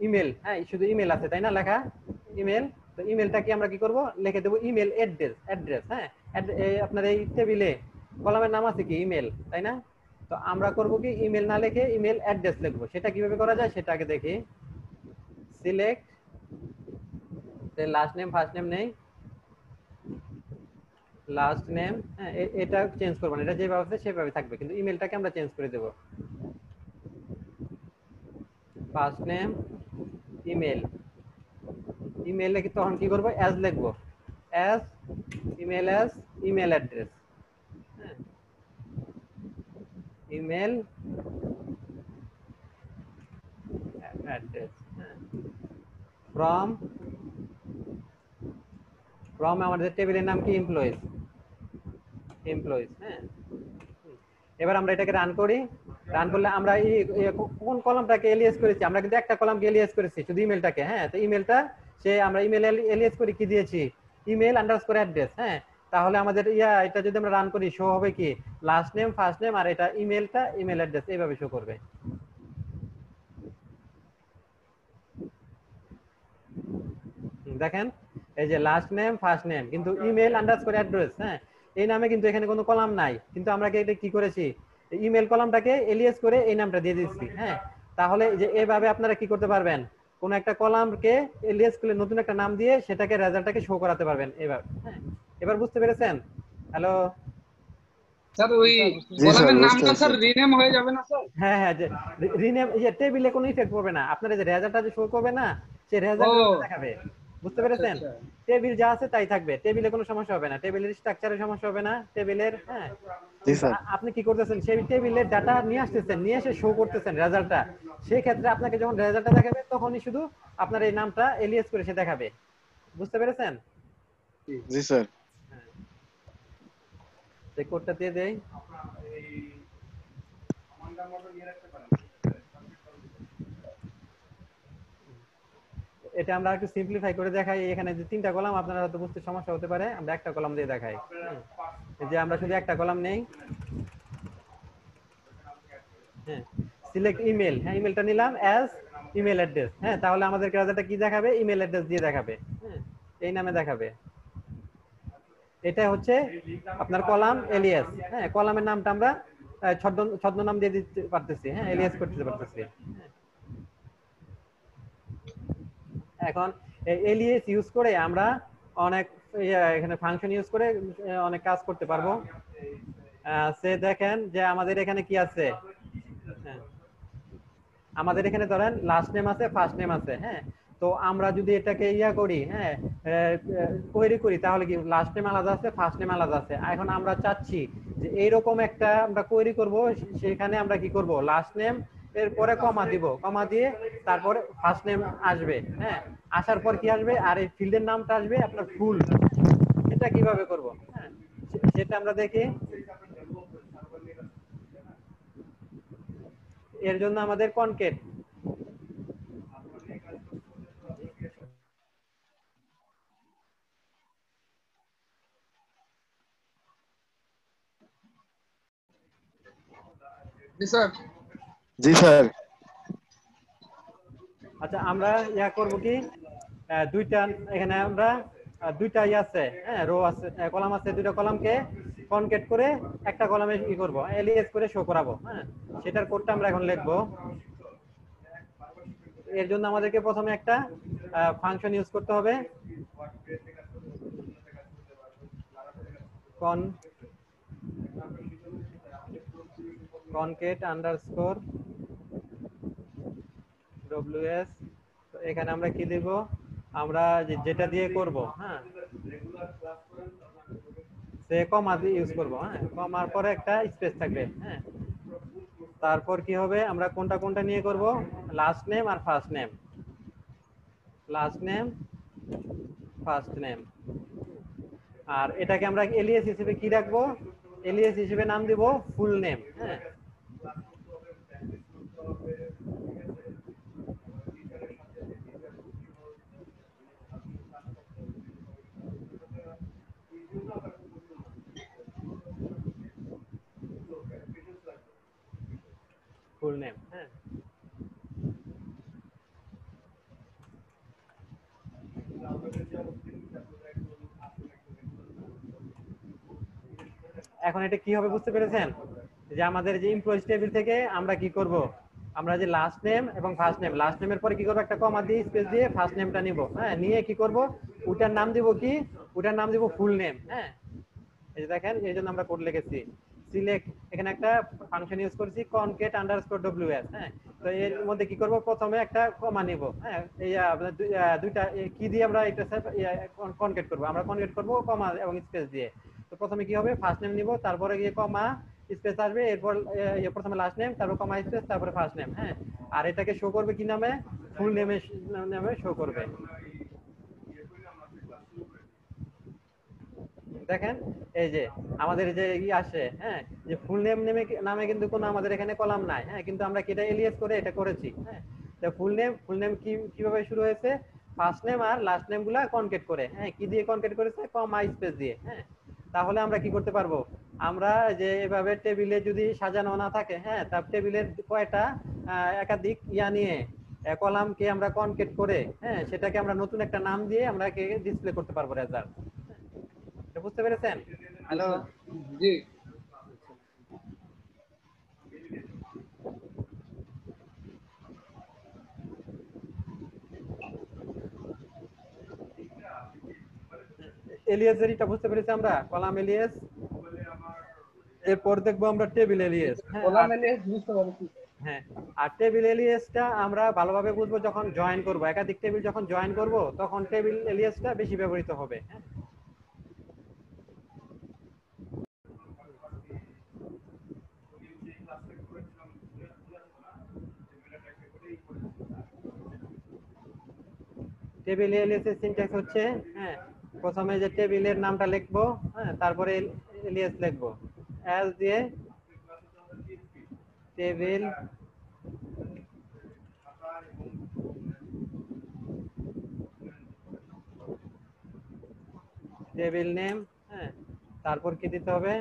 ইমেল, হ্যাঁ শুধু ইমেল আছে তাই না লেখা, ইমেল। তো ইমেলটা কি আমরা কি করব, লিখে দেব ইমেল অ্যাড্রেস। হ্যাঁ, আপনার এই টেবিলে কলামের নাম আছে কি ইমেল, তাই না? তো আমরা করব কি ইমেল না লিখে ইমেল অ্যাড্রেস লিখবো। সেটা কিভাবে করা যায় সেটা আগে দেখি। Select last name first name নেই, লাস্ট নেম, হ্যাঁ এটা চেঞ্জ করব না, এটা যেভাবে আছে সেভাবে থাকবে, কিন্তু ইমেলটাকে আমরা চেঞ্জ করে দেব। ফার্স্ট নেম ইমেল, ইমেল লিখে তখন কি করব, অ্যাজ লিখবো, as email address, email address, from আমাদের টেবিলের নাম কি এমপ্লয়িজ। হ্যাঁ, এবার আমরা এটাকে রান করি। রান করলে আমরা কোন কলামটাকে এলিয়াস করেছি, আমরা কিন্তু একটা কলামকে এলিয়াস করেছি শুধু ইমেলটাকে। হ্যাঁ, তো ইমেলটা আমরা ইমেল এলিয়াস করে কি দিয়েছি, ইমেল আন্ডারস্কোর অ্যাড্রেস। হ্যাঁ, তাহলে আমাদের এটা যদি আমরা রান করি শো হবে কি লাস্ট নেম ফার্স্ট নেম, আর এটা ইমেলটা ইমেল অ্যাড্রেস এইভাবে শো করবে। দেখেন এই যে লাস্ট নেম ফার্স্ট নেম, কিন্তু ইমেল আন্ডারস্কোর অ্যাড্রেস, হ্যাঁ এই নামে কিন্তু এখানে কোনো কলাম নাই, কিন্তু আমরা এটা কি করেছি, ইমেল কলামটাকে এলিয়াস করে এই নামটা দিয়ে দিচ্ছি। হ্যাঁ, তাহলে যে এইভাবে আপনারা কি করতে পারবেন, কোন একটা কলামকে এলিয়াস করে নতুন একটা নাম দিয়ে সেটাকে রেজাল্টটাকে শো করাতে পারবেন এবার। হ্যাঁ, এবার বুঝতে পেরেছেন? হ্যালো স্যার, ওই জি স্যার, কলামের বুঝতে নামটা স্যার পারছি। রিনেম হয়ে যাবে না স্যার? হ্যাঁ হ্যাঁ, যে রিনেম এই যে টেবিলে কোনো ইফেক্ট পড়বে না, আপনার এই যে রেজাল্টটা যে শো করবে না, সেই রেজাল্টটা দেখাবে। বুঝতে পেরেছেন? আচ্ছা। টেবিল যা আছে তাই থাকবে, টেবিলে কোনো সমস্যা হবে না, টেবিলের স্ট্রাকচারে সমস্যা হবে না টেবিলের। হ্যাঁ, জি স্যার। আপনি কি করতেছেন, সেই টেবিলের ডাটা নিয়ে আসতেছেন, নিয়ে এসে শো করতেছেন রেজাল্টটা। সেই ক্ষেত্রে আপনাকে যখন রেজাল্টটা দেখাবে তখনই শুধু আপনার এই নামটা এলিয়াস করে সে দেখাবে। বুঝতে পেরেছেন? জি স্যার। এই কোডটা দিয়ে দেই। এটা আমরা একটু সিম্পলিফাই করে দেখাই। এখানে যে তিনটা কলাম আপনারা হয়তো বুঝতে সমস্যা হতে পারে, আমরা একটা কলাম দিয়ে দেখাই। এই যে আমরা শুধু একটা কলাম নেই। হ্যাঁ, সিলেক্ট ইমেল, হ্যাঁ ইমেলটা নিলাম অ্যাজ ইমেল অ্যাড্রেস। হ্যাঁ, তাহলে আমাদের রেজাল্টটা কি দেখাবে, ইমেল অ্যাড্রেস দিয়ে দেখাবে। হ্যাঁ, এই নামে দেখাবে। এটা হচ্ছে আপনার কলাম এলিয়াস। হ্যাঁ, কলামের নামটা আমরা ছদ্মনাম দিয়ে দিতে পারতেছি। হ্যাঁ, এলিয়াস করতে পারতেছি। এখন এলিয়াস ইউজ করে আমরা অনেক এখানে ফাংশন ইউজ করে অনেক কাজ করতে পারবো। সে দেখেন যে আমাদের এখানে কি আছে, আমাদের এখানে ধরেন লাস্ট নেম আছে ফার্স্ট নেম আছে। হ্যাঁ, তো আমরা যদি এটাকে করি, হ্যাঁ কোয়েরি করি, তাহলে কি লাস্ট নেম আলাদা আছে ফার্স্ট নেম আলাদা আছে। এখন আমরা চাচ্ছি যে এইরকম একটা আমরা কোয়েরি করব, সেখানে আমরা কি করব, লাস্ট নেম এরপরে কমা দিব, কমা দিয়ে তারপরে ফার্স্ট নেম আসবে। হ্যাঁ, আসার পর কি আসবে, আর এই ফিল্ডের নামটা আসবে আপনার ফুল। এটা কিভাবে করব, হ্যাঁ সেটা আমরা দেখি। এর জন্য আমাদের কনকেট জি স্যার। জি স্যার। আচ্ছা, আমরা করব কি, দুইটা এখানে আমরা দুইটা আছে, হ্যাঁ রো আছে, কলাম আছে, দুইটা কলামকে কনকেট করে একটা কলামে করব, এলিয়াস করে শো করাবো। হ্যাঁ, সেটার কোডটা আমরা এখন লিখবো। এর জন্য আমাদেরকে প্রথমে একটা ফাংশন ইউজ করতে হবে, কনকেট আন্ডারস্কোর ডব্লিউএস। এখানে আমরা কি দেব, আমরা যেটা দিয়ে করব, হ্যাঁ সে কমা দিয়ে ইউজ করব। হ্যাঁ, কমার পরে একটা স্পেস থাকবে। হ্যাঁ, তারপর কি হবে, আমরা কোনটা কোনটা নিয়ে করব, লাস্ট নেম আর first name, last name first name. আর এটাকে আমরা এলিয়াস হিসেবে কি রাখবো, এলিয়াস হিসেবে নাম দিব ফুল নেম। হ্যাঁ, ফুল নেম। হ্যাঁ, এখন এটা কি হবে বুঝতে পেরেছেন, যে আমাদের যে এমপ্লয়িজ টেবিল থেকে আমরা কি করব, আমরা যে লাস্ট নেম এবং ফার্স্ট নেম, লাস্ট নেমের পরে কি করব, একটা কমা দিয়ে স্পেস দিয়ে ফার্স্ট নেমটা নিব। হ্যাঁ, নিয়ে কি করব, ওটার নাম দিব কি, ওটার নাম দিব ফুল নেম। হ্যাঁ, এই যে দেখেন, এই জন্য আমরা কোড লিখেছি সিলেক্ট, এখানে একটা ফাংশন ইউজ করছি concat _ ws। হ্যাঁ, তো এর মধ্যে কি করব, প্রথমে একটা কমা নিব। হ্যাঁ, এই দুইটা কি দিয়ে আমরা এটা কনকেট করব, আমরা কনকেট করব কমা এবং স্পেস দিয়ে। তো প্রথমে কি হবে, ফার্স্ট নেম নিব, তারপরে গিয়ে কমা স্পেস আসবে, এরপর প্রথমে লাস্ট নেম, তারপর কমা স্পেস, তারপরে ফার্স্ট নেম। হ্যাঁ, আর এটাকে শো করবে কি নামে, ফুল নেমে নামে শো করবে। দেখেন এই যে আমাদের যে আসে, হ্যাঁ, যে ফুল নেম নামে কিন্তু কোনো আমাদের এখানে কলাম নাই। হ্যাঁ, কিন্তু আমরা কি এটা এলিয়াস করে এটা করেছি। হ্যাঁ, তো ফুল নেম কিভাবে শুরু হয়েছে, ফার্স্ট নেম আর লাস্ট নেম গুলা কনকেট করে। হ্যাঁ, কি দিয়ে কনকেট করেছে, কমা স্পেস দিয়ে। হ্যাঁ, তাহলে আমরা কি করতে পারবো, আমরা যে এভাবে টেবিলে যদি সাজানো না থাকে, হ্যাঁ, তার টেবিলের কয়টা একাধিক নিয়ে কলামকে আমরা কনকেট করে, হ্যাঁ, সেটাকে আমরা নতুন একটা নাম দিয়ে আমরা ডিসপ্লে করতে পারবো রেজাল্ট। বুঝতে পেরেছেন? হ্যালো, জি এলিয়াসের এটা বুঝতে পেরেছি আমরা, কলাম এলিয়াস, এরপর দেখবো আমরা টেবিল এলিয়াস। কলাম এলিয়াস বুঝতে পারছি। হ্যাঁ, আর টেবিল এলিয়াসটা আমরা ভালোভাবে বুঝবো যখন জয়েন করব, একাধিক টেবিল যখন জয়েন করব তখন টেবিল এলিয়াসটা বেশি ব্যবহৃত হবে। হ্যাঁ, টেবিল এলিয়াসের সিনট্যাক্স হচ্ছে, হ্যাঁ, প্রথমে যে টেবিলের নামটা লিখবো, হ্যাঁ, তারপরে এলিয়াস লিখবো, অ্যাজ দিয়ে টেবিল টেবিল নেম। হ্যাঁ, তারপর কি দিতে হবে,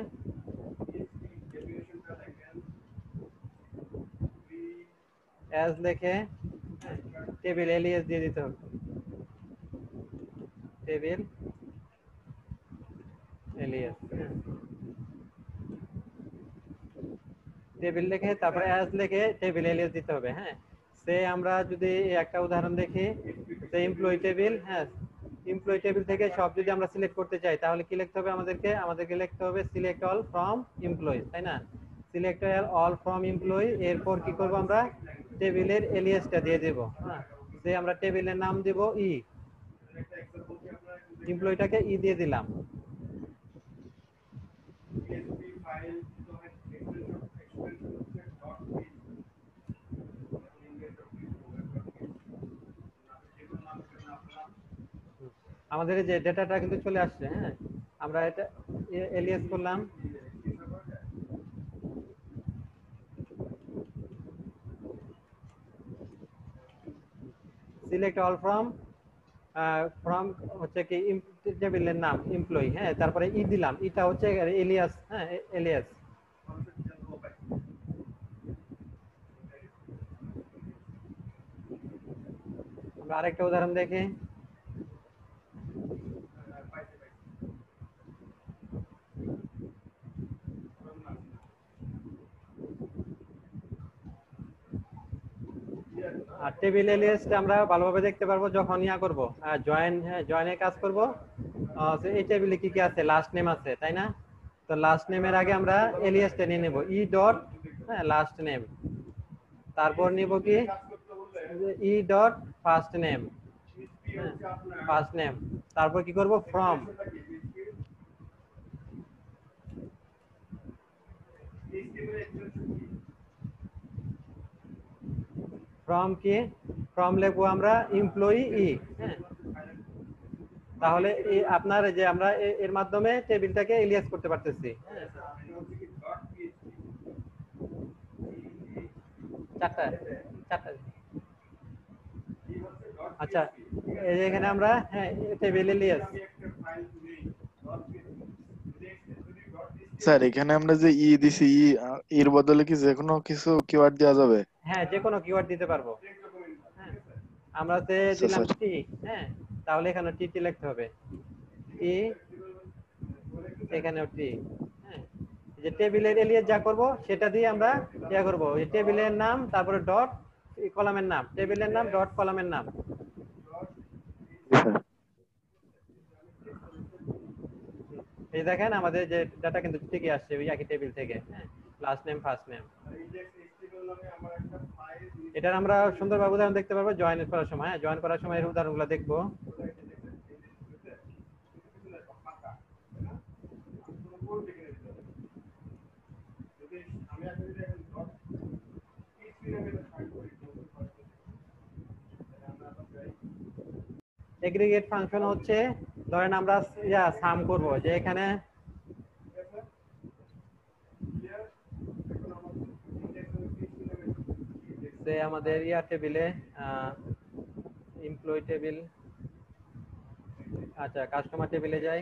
অ্যাজ লিখে টেবিল এলিয়াস দিয়ে দিতে হবে, টেবিল এলিয়াস। টেবিল লিখে তারপরে অ্যাজ লিখে টেবিল এলিয়াস দিতে হবে। হ্যাঁ, সে আমরা যদি একটা উদাহরণ দেখি, সে এমপ্লয়ি টেবিল। হ্যাঁ, এমপ্লয়ি টেবিল থেকে সব যদি আমরা সিলেক্ট করতে চাই তাহলে কি লিখতে হবে, আমাদেরকে লিখতে হবে সিলেক্ট অল ফ্রম এমপ্লয়ি, তাই না, সিলেক্ট অল ফ্রম এমপ্লয়ি। এরপর কি করব, আমরা টেবিলের এলিয়াসটা দিয়ে দেব। হ্যাঁ, সে আমরা টেবিলের নাম দিব ই, এমপ্লয়িটাকে ই দিয়ে দিলাম। আমাদের এই যে ডেটাটা কিন্তু চলে আসছে। হ্যাঁ, আমরা এটা এলিয়াস করলাম, সিলেক্ট অল ফ্রম হচ্ছে কি টেবিলের নাম এমপ্লয়ি। হ্যাঁ, তারপরে ই দিলাম, ইটা হচ্ছে এলিয়াস। হ্যাঁ, এলিয়াস। আমরা আরেকটা উদাহরণ দেখি, আর টেবিল এলিয়াসটা আমরা ভালোভাবে দেখতে পারবো যখন করব জয়েনের কাজ করব। এই টেবিলে কি কি আছে, লাস্ট নেম আছে, তাই না, তো লাস্ট নেমের আগে আমরা এলিয়াসটা নিয়ে নেব ই ডট, হ্যাঁ, লাস্ট নেম, তারপর নিব কি E dot first name, first name, তারপর কি করব ফ্রম, ফ্রম কি ফ্রম লিখবো আমরা এমপ্লয়ি হ্যাঁ তাহলে আপনার যে আমরা এর মাধ্যমে টেবিলটাকে এলিয়াস করতে পারতেছি হ্যাঁ চারটা চারটা আচ্ছা এই যে এখানে আমরা হ্যাঁ টেবিল এলিয়াস স্যার এখানে আমরা যে দিছি এর বদলে কি যে কোনো কিছু কিওয়ার্ড দেওয়া যাবে? হ্যাঁ যে কোনো কিওয়ার্ড দিতে পারবো হ্যাঁ আমরা যে আচ্ছা দিলাম স্যার। টি হ্যাঁ তাহলে এখানে টি লিখতে হবে টি এখানেও টি হ্যাঁ যে টেবিলের এলিয়াস যা করব সেটা দিয়ে আমরা ইয়া করব এই টেবিলের নাম তারপরে ডট কলামের নাম টেবিলের নাম ডট কলামের নাম জি স্যার। এই দেখেন আমাদের যে ডাটা কিন্তু ঠিকই আসছে ওই একই টেবিল থেকে হ্যাঁ লাস্ট নেম ফার্স্ট নেম এটার আমরা সুন্দরভাবে উদাহরণ দেখতে পারবো জয়েন করার সময় হ্যাঁ জয়েন করার সময় এর উদাহরণগুলো দেখবো এগ্রিগেট ফাংশন হচ্ছে ধরেন আমরা সাম করব যে এখানে যে আমাদের টেবিলে এমপ্লয়ি টেবিল আচ্ছা কাস্টমার টেবিলে যাই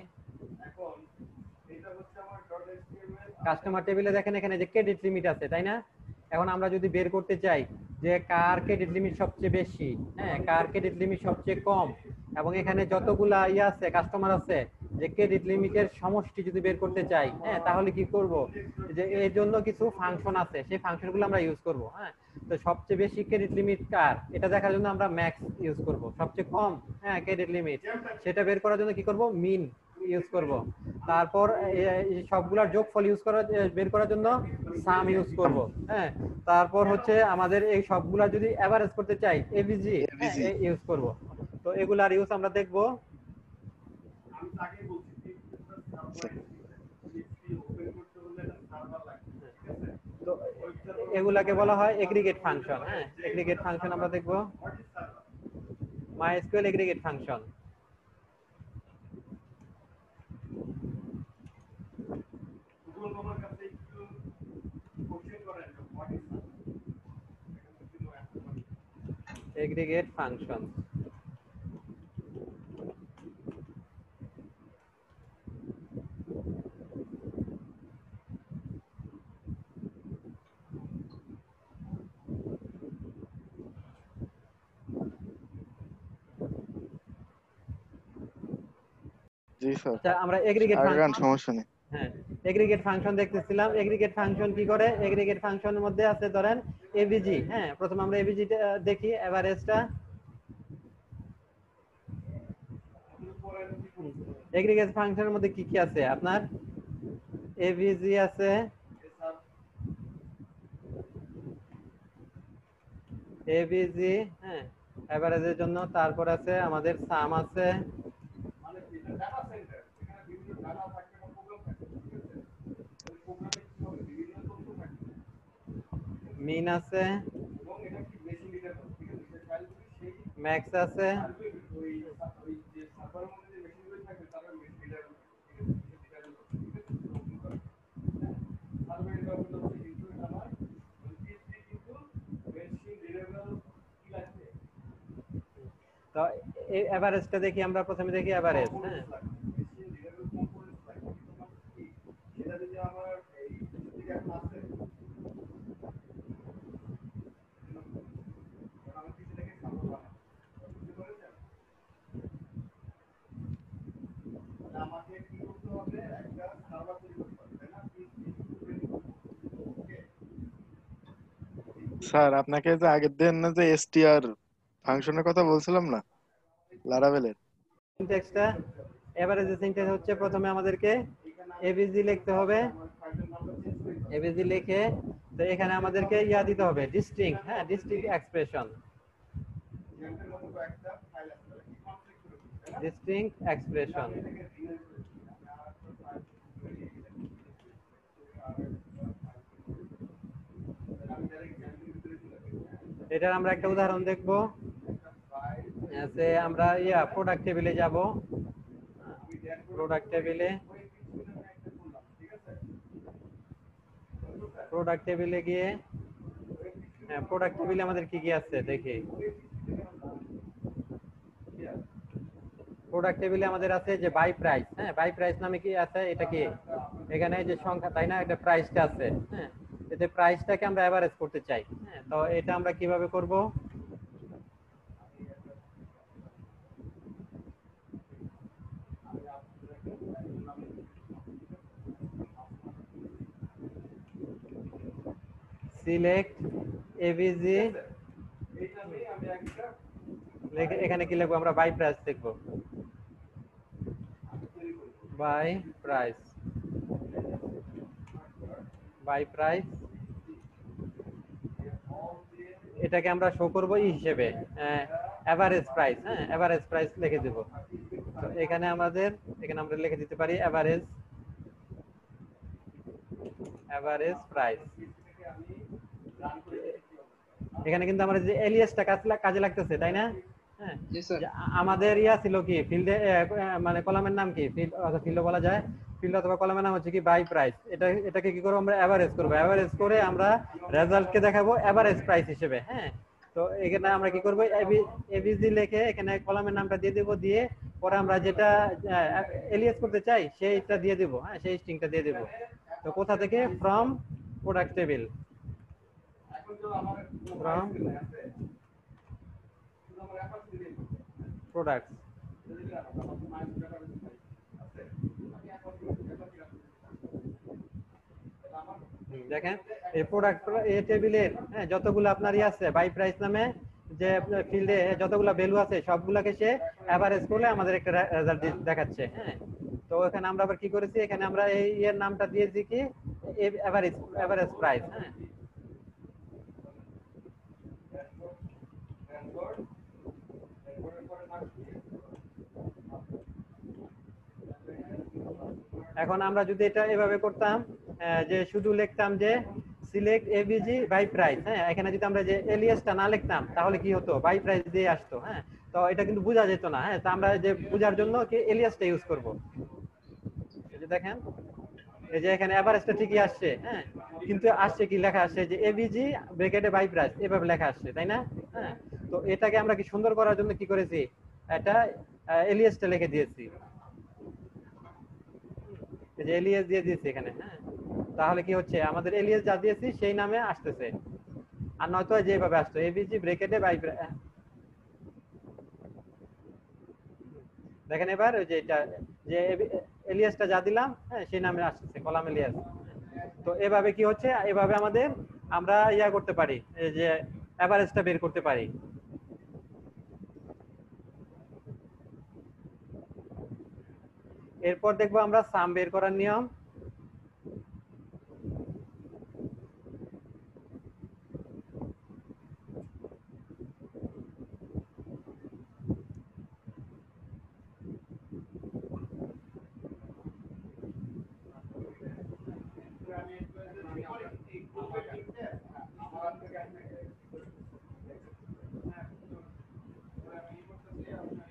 কাস্টমার টেবিলে দেখেন এখানে যে ক্রেডিট লিমিট আছে তাই না এখন আমরা যদি বের করতে চাই যে কার ক্রেডিট লিমিট সবচেয়ে বেশি হ্যাঁ কার ক্রেডিট লিমিট সবচেয়ে কম এবং এখানে যতগুলা আছে কাস্টমার আছে যে ক্রেডিট লিমিটের সমষ্টি যদি বের করতে চাই হ্যাঁ তাহলে কি করব যে এর জন্য কিছু ফাংশন আছে সেই ফাংশনগুলো আমরা ইউজ করব হ্যাঁ তো সবচেয়ে বেশি ক্রেডিট লিমিট কার এটা দেখার জন্য আমরা ম্যাক্স ইউজ করব সবচেয়ে কম হ্যাঁ ক্রেডিট লিমিট সেটা বের করার জন্য কি করব মিন ইউজ করব তারপর সবগুলোর যোগফল ইউজ করার বের করার জন্য সাম ইউজ করব হ্যাঁ তারপর হচ্ছে আমাদের এই সবগুলা যদি এভারেজ করতে চাই এভিজি ইউজ করব তো এগুলার ইউজ আমরা দেখব তো এগুলাকে বলা হয় এগ্রিগেট ফাংশন হ্যাঁ এগ্রিগেট ফাংশন আমরা দেখব MySQL aggregate function aggregate functions জি স্যার। আচ্ছা আমরা এগ্রিগেট আগান ফাংশন সমস্যা নেই। হ্যাঁ এগ্রিগেট ফাংশন দেখতেছিলাম এগ্রিগেট ফাংশন কি করে এগ্রিগেট ফাংশনের মধ্যে আছে ধরেন এভিজি হ্যাঁ প্রথম আমরা এভিজি দেখি এভারেজটা এগ্রিগেট ফাংশনের মধ্যে কি কি আছে আপনার এভিজি আছে এভিজি হ্যাঁ এভারেজের জন্য তারপর আছে আমাদের সাম আছে মিন আছে ম্যাক্স আছে তো এই এভারেজটা দেখি আমরা প্রথমে দেখি এভারেজ হ্যাঁ স্যার আপনাকে যে আগের দিন না যে এসটিআর ফাংশনের কথা বলছিলাম না লারাভেলের সিনট্যাক্সটা এভারেজের সিনট্যাক্স হচ্ছে প্রথমে আমাদেরকে এভিজি লিখতে হবে এভিজি লিখে তো এখানে আমাদেরকে দিতে হবে ডিস্টিংক্ট হ্যাঁ ডিস্টিংক্ট এক্সপ্রেশন ডিস্টিংক্ট এক্সপ্রেশন এটার আমরা একটা উদাহরণ দেখব। যে আমরা প্রোডাক্ট টেবিলে যাব, প্রোডাক্ট টেবিলে গিয়ে প্রোডাক্ট টেবিলে আমাদের কি কি আছে দেখি। প্রোডাক্ট টেবিলে আমাদের আছে যে বাই প্রাইস, হ্যাঁ বাই প্রাইস নামে কি আছে, এটা কি এখানে যে সংখ্যা তাই না, এটা প্রাইসটা আছে, হ্যাঁ এতে প্রাইসটাকে আমরা এভারেজ করতে চাই, হ্যাঁ তো এটা আমরা কিভাবে করব। সিলেক্ট এভিজি, এখানে কি লিখবো আমরা, বাই প্রাইস লিখবো, বাই প্রাইস, বাই প্রাইস এটাকে আমরা শো করব ই হিসেবে এভারেজ প্রাইস, হ্যাঁ এভারেজ প্রাইস লিখে দেব। তো এখানে আমাদের এখানে আমরা লিখে দিতে পারি এভারেজ প্রাইস। এখানে কিন্তু আমরা যে এলিয়াসটা কাজে লাগতেছে তাই না, হ্যাঁ জি স্যার। আমাদের ছিল কি ফিল্ডে, মানে কলামের নাম কি ফিল্ড বলা যায়, ফিল্ড অথবা কলামের নাম হচ্ছে কি বাই প্রাইস। এটাকে কি করব আমরা এভারেজ করব, এভারেজ করে আমরা রেজাল্টকে দেখাবো এভারেজ প্রাইস হিসেবে, হ্যাঁ তো এখানে আমরা কি করব এবিজি লিখে এখানে কলামের নামটা দিয়ে দেব, দিয়ে পরে আমরা যেটা এলিয়াস করতে চাই সেইটা দিয়ে দেব, হ্যাঁ সেই স্ট্রিংটা দিয়ে দেব। তো কোথা থেকে, from product table, from products. দেখেন এই প্রোডাক্ট টেবিলের যতগুলো আপনার আছে বাই প্রাইস নামে যে ফিল্ডে যতগুলো ভ্যালু আছে সবগুলোকে সে এভারেজ করলে আমাদের একটা রেজাল্ট দেখাচ্ছে, হ্যাঁ তো এখানে আমরা আবার কি করেছি, এখানে আমরা এই এর নামটা দিয়েছি কি এভারেজ প্রাইস, হ্যাঁ এখন আমরা যদি এটা এভাবে করতাম যে শুধু লিখতাম যে সিলেক্ট এবিজি বাই প্রাইস, হ্যাঁ এখানে যদি আমরা যে এলিয়াসটা না লিখতাম তাহলে কি হতো, বাই প্রাইস দিয়ে আসতো, হ্যাঁ তো এটা কিন্তু বোঝা যেত না, হ্যাঁ তো আমরা যে বোঝার জন্য কি এলিয়াসটা ইউজ করব। এই যে দেখেন এই যে এখানে এভারেজটা ঠিকই আসছে, হ্যাঁ কিন্তু আসছে কি লেখা আসছে যে এবিজি ব্র্যাকেটে বাই প্রাইস এভাবে লেখা আসছে তাই না, হ্যাঁ তো এটাকে আমরা কি সুন্দর করার জন্য কি করেছি, এটা এলিয়াসটা লিখে দিয়েছি, যে এলিয়াস দিয়ে দিয়েছি এখানে, হ্যাঁ তাহলে কি হচ্ছে আমাদের এলিয়াস যা দিয়েছি সেই নামে আসতেছে, আর নয়তো যেভাবে আসতো এবিজি ব্র্যাকেটে বাই। দেখেন এবার ওই যে এটা যে এলিয়াসটা যা দিলাম, হ্যাঁ সেই নামে আসতেছে কলাম এলিয়াস। তো এভাবে কি হচ্ছে, এভাবে আমাদের আমরা করতে পারি, এই যে এভারেজটা বের করতে পারি। এরপর দেখবো আমরা সাম বের করার নিয়ম।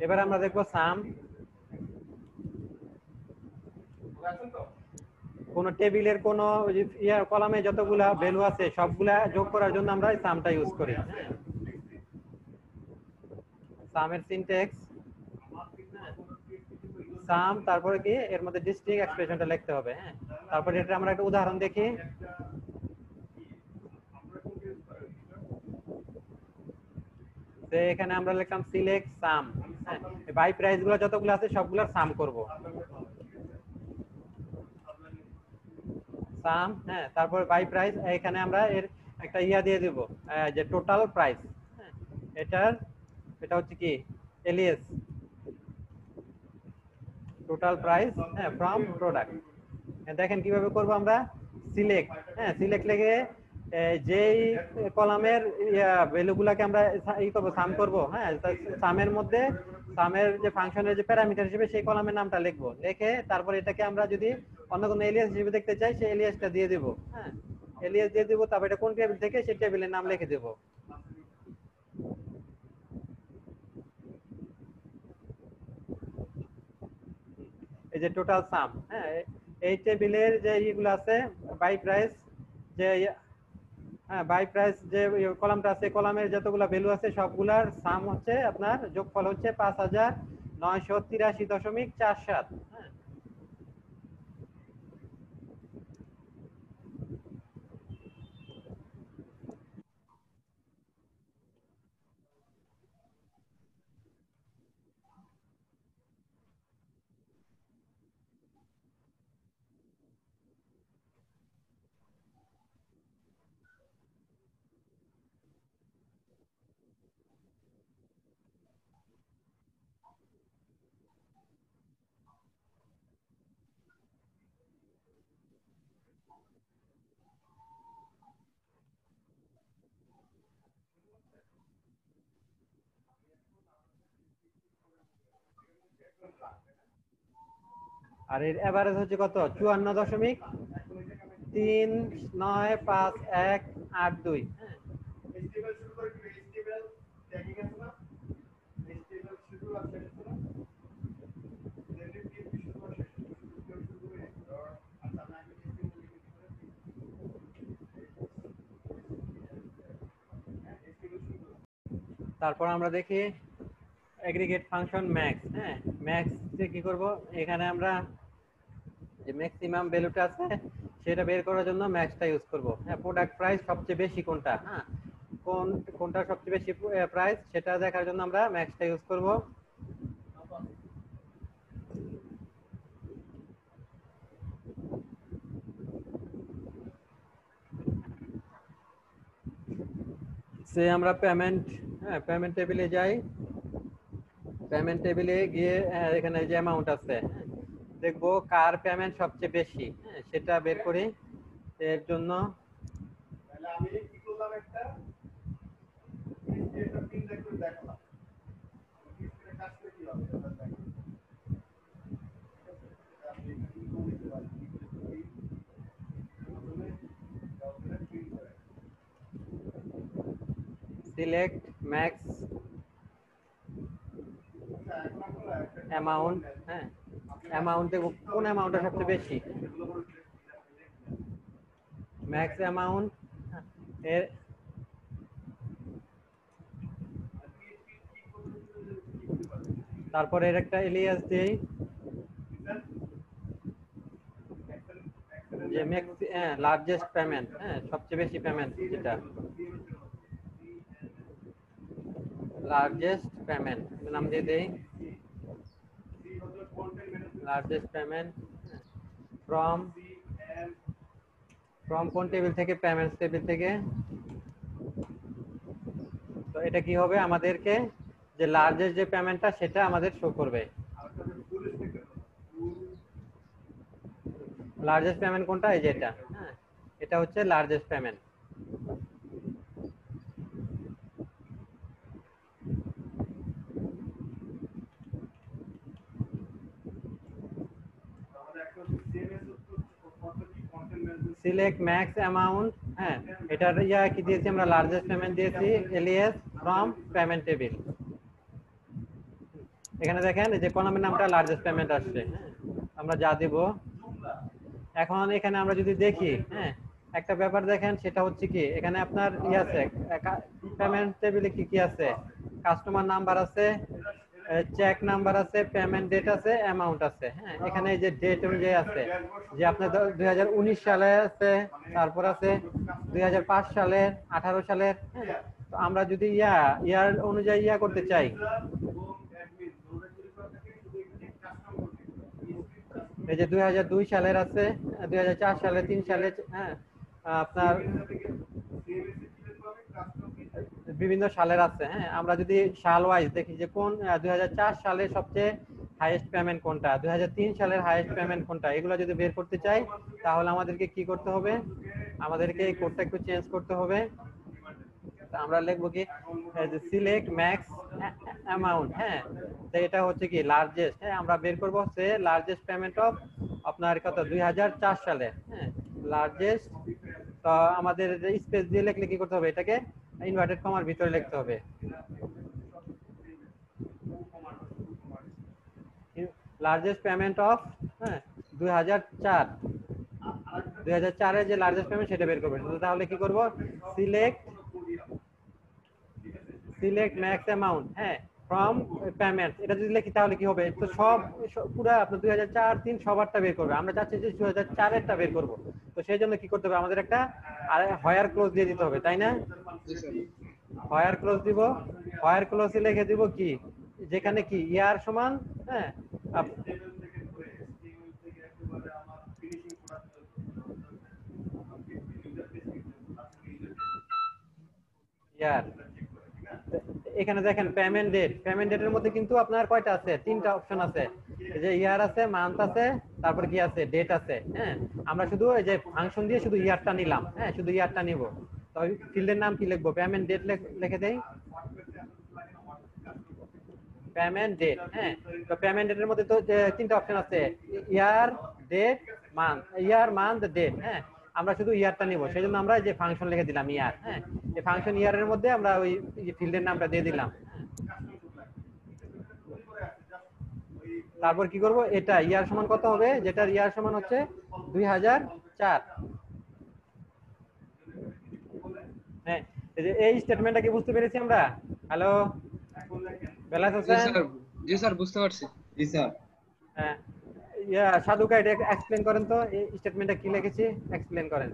এবার আমরা দেখবো সাম। কোন টেবিলের কোন কলামে যতগুলা ভ্যালু আছে সবগুলা যোগ করার জন্য আমরা সামটা ইউজ করি। সামের সিনট্যাক্স সাম, তারপরে কি এর মধ্যে ডিস্ট্রিক্ট এক্সপ্রেশনটা লিখতে হবে, হ্যাঁ তারপরে এটা আমরা একটা উদাহরণ দেখি। এখানে আমরা লিখলাম সিলেক্ট সাম, হ্যাঁ বাই প্রাইস গুলো যতগুলো আছে সবগুলোর সাম করব, সাম, হ্যাঁ তারপর বাই প্রাইস এখানে আমরা এর একটা দিয়ে দেব যে টোটাল প্রাইস, হ্যাঁ এটা হচ্ছে কি এলিয়াস টোটাল প্রাইস, হ্যাঁ ফ্রম প্রোডাক্ট। দেখেন কিভাবে করব আমরা, সিলেক্ট, হ্যাঁ সিলেক্ট লিখে যেই কলামের ভ্যালুগুলোকে আমরা করব সাম করব, হ্যাঁ সামের মধ্যে সামের যে ফাংশনের যে প্যারামিটার হিসেবে সেই কলামের নামটা লিখবো, লিখে তারপর এটাকে আমরা যদি অন্য কোনো এলিয়াস হিসেবে দেখতে চাই সেই এলিয়াসটা দিয়ে দেব, হ্যাঁ এলিয়াস দিয়ে দেব, তারপর এটা কোন টেবিল থেকে সেই টেবিলের নাম লিখে দেব। এই যে টোটাল সাম, হ্যাঁ এই টেবিলের যে ইগুলো আছে বাই প্রাইস, যে হ্যাঁ বাই প্রাইস যে কলামটা আছে, কলামের যতগুলো ভ্যালু আছে সবগুলার সাম হচ্ছে আপনার যোগফল হচ্ছে 5983.47। হ্যাঁ আর এর এভারেজ হচ্ছে কত? 54.395182। হ্যাঁ HTML শুরু করে কি HTML ট্যাগিং আছে না? HTML শুরু আছে না? যেমনি কি শুরু করে শেষ শুরু করে আচ্ছা না আমি HTML লিখে দিই তারপর আমরা দেখি এগ্রিগেট ফাংশন ম্যাক্স। হ্যাঁ ম্যাক্স যে কি করব, এখানে আমরা যে ম্যাক্সিমাম ভ্যালুটা আছে সেটা বের করার জন্য ম্যাক্সটা ইউজ করব। হ্যাঁ প্রোডাক্ট প্রাইস সবচেয়ে বেশি কোনটা, হ্যাঁ কোনটা সবচেয়ে বেশি প্রাইস সেটা দেখার জন্য আমরা ম্যাক্সটা ইউজ করব। সে আমরা পেমেন্ট, হ্যাঁ পেমেন্ট টেবিলে যাই, পেমেন্ট টেবিলে গিয়ে এখানে যে অ্যামাউন্ট আছে দেখবো কার পেমেন্ট সবচেয়ে বেশি, হ্যাঁ সেটা বের করি। এর জন্য তাহলে আমি কি করলাম, একটা পিন করে দেখালাম স্ক্রিনে কাজ করে কি হবে এটা দেখো। আপনি কি করে দিতে পারেন, কি করে প্রিন্ট করে সিলেক্ট ম্যাক্স অ্যামাউন্ট। হ্যাঁ অ্যামাউন্ট দেখব কোন অ্যামাউন্টটা সবচেয়ে বেশি, ম্যাক্স অ্যামাউন্ট। এর তারপরে এর একটা এলিয়াস দেই যে ম্যাক্স লার্জেস্ট পেমেন্ট, হ্যাঁ সবচেয়ে বেশি পেমেন্ট যেটা লার্জেস্ট পেমেন্ট নাম দিয়ে দেই লার্জেস্ট পেমেন্ট ফ্রম কোন টেবিল থেকে, পেমেন্টস টেবিল থেকে। তো এটা কি হবে, আমাদেরকে যে লার্জেস্ট যে পেমেন্টটা সেটা আমাদের শো করবে। লার্জেস্ট পেমেন্ট কোনটা, এই যে এটা, হ্যাঁ এটা হচ্ছে largest payment. Select max amount, হ্যাঁ এটার ইয়া কি দিয়েছি আমরা, লার্জেস্ট পেমেন্ট দিয়েছি এলিয়াস ফ্রম পেমেন্ট টেবিল। এখানে দেখেন যে কলামের নামটা লার্জেস্ট পেমেন্ট আসছে। হ্যাঁ আমরা যা দেব এখন এখানে আমরা যদি দেখি, হ্যাঁ একটা ব্যাপার দেখেন সেটা হচ্ছে কি, এখানে আপনার ই আছে পেমেন্ট টেবিলে কি কি আছে, কাস্টমার নাম্বার আছে, চেক নাম্বার আছে, পেমেন্ট ডেট আছে, অ্যামাউন্ট আছে। হ্যাঁ এখানে এই যে ডেট অনুযায়ী আছে যে আপনার 2019 সালে আছে, তারপর আছে 2005 সালের, 18 সালের। হ্যাঁ তো আমরা যদি ইয়ার অনুযায়ী করতে চাই, এই যে 2002 সালের আছে, 2004 সালে, 3 সালে, হ্যাঁ আপনার বিভিন্ন সালের আছে। হ্যাঁ আমরা যদি সাল ওয়াইজ দেখি যে কোন 2004 সালে সবচেয়ে হাইয়েস্ট পেমেন্ট কোনটা, 2003 সালের হাইয়েস্ট পেমেন্ট কোনটা, এগুলো যদি বের করতে চাই তাহলে আমাদেরকে কি করতে হবে, আমাদেরকে এই কোডটা একটু চেঞ্জ করতে হবে। আমরা লিখবো কি যে সিলেক্ট ম্যাক্স অ্যামাউন্ট। হ্যাঁ তো এটা হচ্ছে কি লার্জেস্ট, হ্যাঁ আমরা বের করব হচ্ছে লার্জেস্ট পেমেন্ট অফ আপনার কত 2004 সালে। হ্যাঁ লার্জেস্ট, তো আমাদের স্পেস দিয়ে লিখলে কি করতে হবে, এটাকে ইনভার্টেড কমার ভিতরে লিখতে হবে। লার্জেস্ট পেমেন্ট অফ হ্যাঁ 2004 2004 যে লার্জেস্ট পেমেন্ট সেটা বের করবে। তাহলে কি করব, সিলেক্ট ম্যাক্স অ্যামাউন্ট, হ্যাঁ ফ্রম পেমেন্ট, এটা যদি লিখি তাহলে কি হবে, তো পুরো আপনার 2004 3 সবারটা বের করবে। আমরা চাচ্ছি যে 2004 এরটা বের করব। তো সেই জন্য কি করতে হবে, আমাদের একটা হায়ার ক্লোজ দিয়ে দিতে হবে, তাই না? জি স্যার। হায়ার ক্লোজ দিব, হায়ার ক্লোজে লিখে দিব কি, যেখানে কি ইয়ার সমান, হ্যাঁ ইয়ার, এখানে দেখেন পেমেন্ট ডেটের মধ্যে কিন্তু আপনার কয়টা আছে, তিনটা অপশন আছে, এই যে ইয়ার আছে, মান্থ আছে, তারপর কি আছে, ডেট আছে। হ্যাঁ আমরা শুধু এই যে ফাংশন দিয়ে শুধু ইয়ারটা নিলাম, হ্যাঁ শুধু ইয়ারটা নিব। তো ফিল্ডের নাম কি লিখবো, পেমেন্ট ডেট লিখে দেই, পেমেন্ট ডেট। হ্যাঁ তো পেমেন্ট ডেটের মধ্যে তো তিনটা অপশন আছে, year, date, month, year month date. হ্যাঁ আমরা শুধু ইয়ারটা নিব, সেই জন্য আমরা যে ফাংশন লিখে দিলাম ইয়ার। হ্যাঁ এই ফাংশন ইয়ারের মধ্যে আমরা ওই ফিল্ডের নামটা দিয়ে দিলাম। তারপর কি করব, এটা ইয়ার সমান কত হবে, যেটার ইয়ার সমান হচ্ছে 2004। হ্যাঁ এই স্টেটমেন্টটা কি বুঝতে পেরেছি আমরা? হ্যালো বেলাস জি হোসেন? স্যার, জি স্যার বুঝতে পারছি। জি স্যার। হ্যাঁ সাধুকা এটা এক্সপ্লেন করেন তো, এই স্টেটমেন্টটা কি লিখেছি এক্সপ্লেন করেন।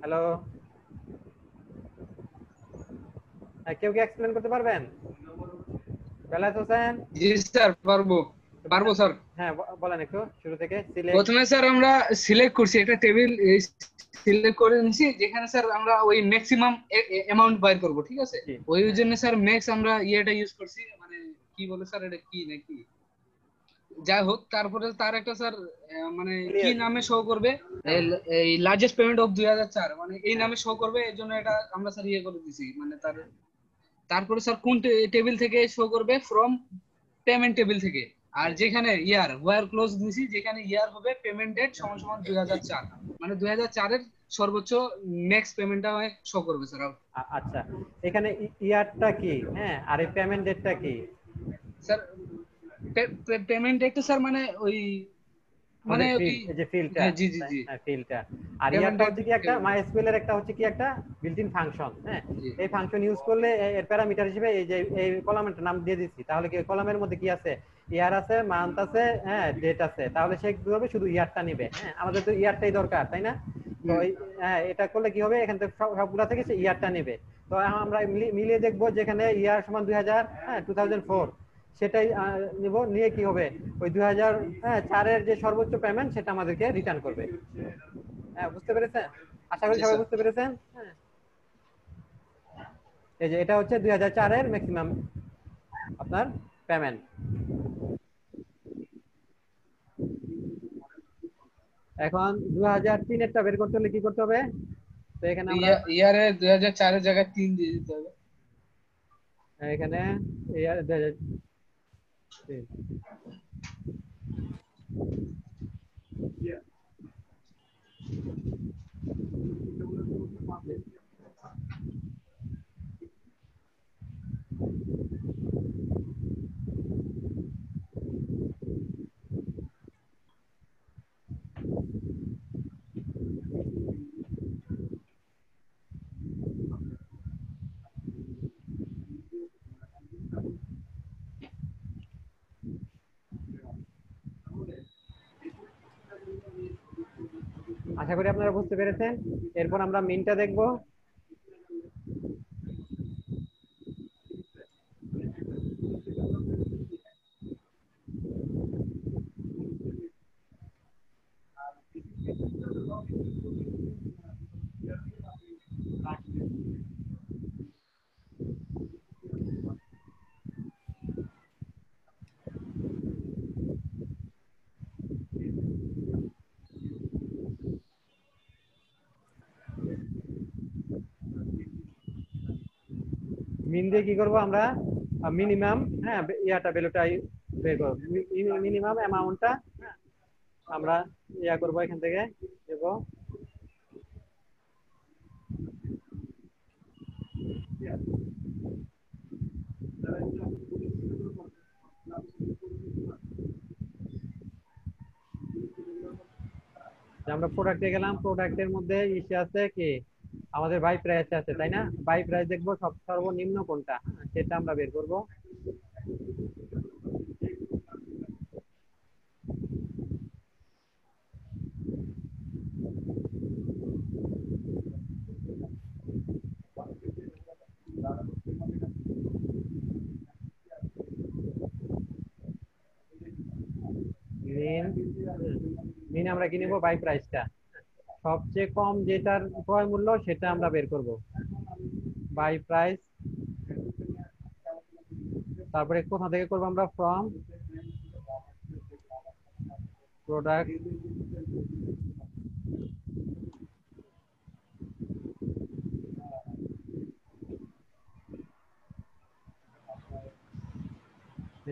হ্যালো কেউ কি এক্সপ্লেন করতে পারবেন? বেলাস হোসেন? জি স্যার পারবো, পারবো স্যার। হ্যাঁ বলেন একটু শুরু থেকে। প্রথমে স্যার আমরা সিলেক্ট করছি একটা টেবিল, সিলেক্ট করে নিছি যেখানে স্যার আমরা ওই ম্যাক্সিমাম অ্যামাউন্ট বাইর করব, ঠিক আছে? জি। ওই জন্য স্যার ম্যাক্স আমরা ইয়েটা ইউজ করছি, মানে কি বলে স্যার এটা কি নাকি যাই হোক। তারপরে তার একটা স্যার মানে কি নামে শো করবে, এই লার্জেস্ট পেমেন্ট অফ 2004 মানে এই নামে শো করবে, এর জন্য এটা আমরা স্যার ইয়ে করে দিছি। মানে তারপরে স্যার কোন টেবিল থেকে শো করবে, ফ্রম পেমেন্ট টেবিল থেকে। আর যেখানে ইয়ার ওয়্যার ক্লোজ দিছি, যেখানে ইয়ার হবে পেমেন্ট ডেট সমান সমান 2004, মানে 2004 এর সর্বোচ্চ ম্যাক্স পেমেন্টটা শো করবে স্যার। আচ্ছা এখানে ইয়ারটা কি, হ্যাঁ আর এই পেমেন্ট ডেটটা কি? স্যার পেমেন্ট ডেটটা স্যার মানে ওই মানে এই যে ফিল্ডটা, জি জি জি হ্যাঁ ফিল্ডটা। আর ইয়ারটা হচ্ছে কি একটা মাইএসকিউএল এর একটা হচ্ছে কি একটা বিল্ট ইন ফাংশন। হ্যাঁ এই ফাংশন ইউজ করলে এর প্যারামিটার হিসেবে এই যে এই কলামের নাম দিয়ে দিচ্ছি, তাহলে কি কলামের মধ্যে কি আছে, ইয়ার আছে, মান্থ আছে, হ্যাঁ ডেট আছে, তাহলে সে কি হবে, শুধু ইয়ারটা নেবে। হ্যাঁ আমাদের তো ইয়ারটাই দরকার, তাই না? তো হ্যাঁ এটা করলে কি হবে, এখান থেকে সবগুলা থেকে সে ইয়ারটা নেবে। তো আমরা মিলিয়ে দেখবো যেখানে ইয়ার সমান 2000, হ্যাঁ 2004, সেটাই নিব, নিয়ে কি হবে, ওই 2004 এর যে সর্বোচ্চ পেমেন্ট সেটা আমাদেরকে রিটার্ন করবে। হ্যাঁ বুঝতে পেরেছেন? আশা করি সবাই বুঝতে পেরেছেন। হ্যাঁ এই যে এটা হচ্ছে 2004 এর ম্যাক্সিমাম আপনার পেমেন্ট। এখন 2003 এরটা বের করতে হলে কি করতে হবে, তো এখানে আমরা ইয়ারে 2004 এর জায়গায় 3 দিয়ে দিতে হবে। এখানে ইয়ার 2003 আশা করি আপনারা বুঝতে পেরেছেন। এরপর আমরা মিনটা দেখবো। মিন দিয়ে কি করব আমরা, মিনিমাম, হ্যাঁ ইয়াটা ভ্যালুটাই বের করব, মিনিমাম অ্যামাউন্টটা আমরা ইয়া করব, এখান থেকে দেব। আমরা প্রোডাক্টে গেলাম, প্রোডাক্টের মধ্যে ইসে আছে কি আমাদের বাই প্রাইস আছে তাই না? বাই প্রাইস দেখবো সর্বনিম্ন কোনটা, হ্যাঁ, সেটা আমরা বের করব। মিন মিন আমরা কি নিব? বাই প্রাইসটা, সবচেয়ে কম যেটার ক্রয় মূল্য সেটা আমরা বের করব, বাই প্রাইস। তারপরে কোথা থেকে করব আমরা? ফ্রম প্রোডাক্ট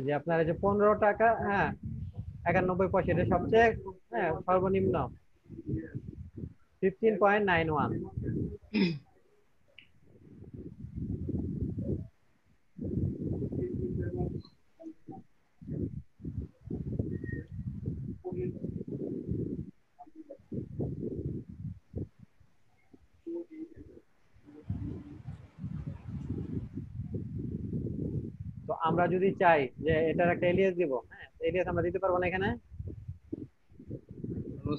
যে আপনার এই যে 15 টাকা, হ্যাঁ 91 পয়সা, এটা সবচেয়ে, হ্যাঁ, সর্বনিম্ন 15.91। তো আমরা যদি চাই যে এটার একটা এলিয়াস দিব, হ্যাঁ, এলিয়াস আমরা দিতে পারবো না এখানে।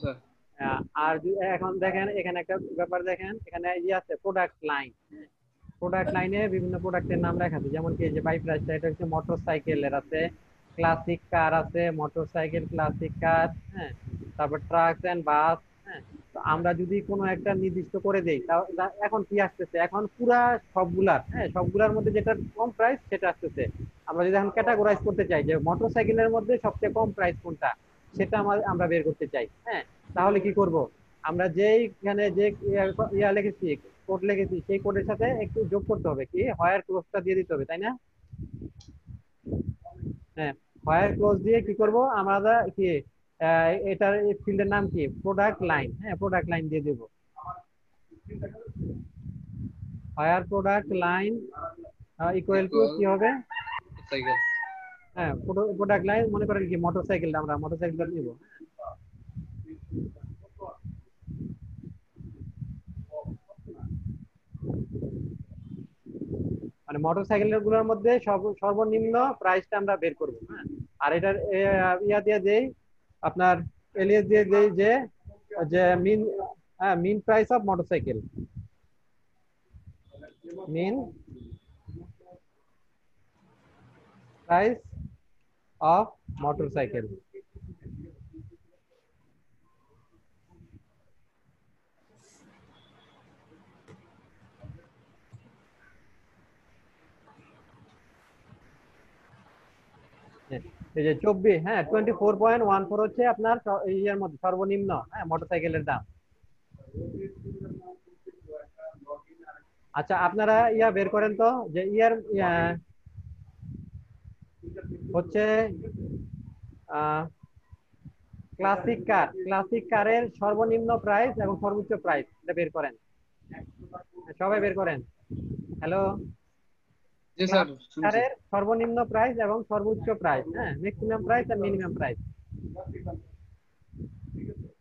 স্যার আর এখন দেখেন এখানে একটা ব্যাপার, দেখেন এখানে ইয়ে আছে প্রোডাক্ট লাইন। প্রোডাক্ট লাইনে বিভিন্ন প্রোডাক্টের নাম লেখা আছে, যেমন কি এই যে বাই প্রাইসটা, এটা হচ্ছে মোটর সাইকেলের আছে, ক্লাসিক কার আছে, মোটর সাইকেল ক্লাসিক কার, হ্যাঁ, তারপর ট্রাকস এন্ড বাস, হ্যাঁ। তো আমরা যদি কোনো একটা নির্দিষ্ট করে দেই, এখন কি আসতেছে, এখন পুরা সবগুলার, হ্যাঁ, সবগুলার মধ্যে যেটা কম প্রাইস সেটা আসতেছে। আমরা যদি এখন ক্যাটাগরাইজ করতে চাই যে মোটর সাইকেলের মধ্যে সবচেয়ে কম প্রাইস কোনটা, সেটা আমরা বের করতে চাই, হ্যাঁ, তাহলে কি করব? আমরা যেইখানে যে ইয়া লিখেছি, কোড লিখেছি, সেই কোডের সাথে একটু যোগ করতে হবে, কি হোয়ার ক্লোজটা দিয়ে দিতে হবে তাই না? হ্যাঁ, হোয়ার ক্লোজ দিয়ে কি করব আমরা, কি এটার ফিল্ডের নাম কি? প্রোডাক্ট লাইন, হ্যাঁ, প্রোডাক্ট লাইন দিয়ে দেব। হোয়ার প্রোডাক্ট লাইন ইকুয়াল টু কি হবে? সাইকেল। হ্যাঁ, প্রোডাক্ট লাইন মনে করেন কি মোটরসাইকেলটা, আমরা মোটরসাইকেলটা নিব। মানে মোটরসাইকেল গুলোর মধ্যে সর্বনিম্ন প্রাইসটা আমরা বের করব, হ্যাঁ। আর এটার ইয়া দিয়ে দেই, আপনার এলিয়াস দিয়ে দেই যে যে মিন, হ্যাঁ, mean price of motorcycle, mean price of motorcycle. এই যে 24, হ্যাঁ 24.14 হচ্ছে আপনার ইয়ের মধ্যে সর্বনিম্ন, হ্যাঁ, মোটরসাইকেলের দাম। আচ্ছা, আপনারা ইয়া বের করেন তো যে ইয়ার হচ্ছে ক্লাসিক কারের সর্বনিম্ন প্রাইস এবং সর্বোচ্চ প্রাইস, এটা বের করেন, সবাই বের করেন। হ্যালো, জি স্যার শুনছি। কারের সর্বনিম্ন প্রাইস এবং সর্বোচ্চ প্রাইস, হ্যাঁ, ম্যাক্সিমাম প্রাইস আর মিনিমাম প্রাইস,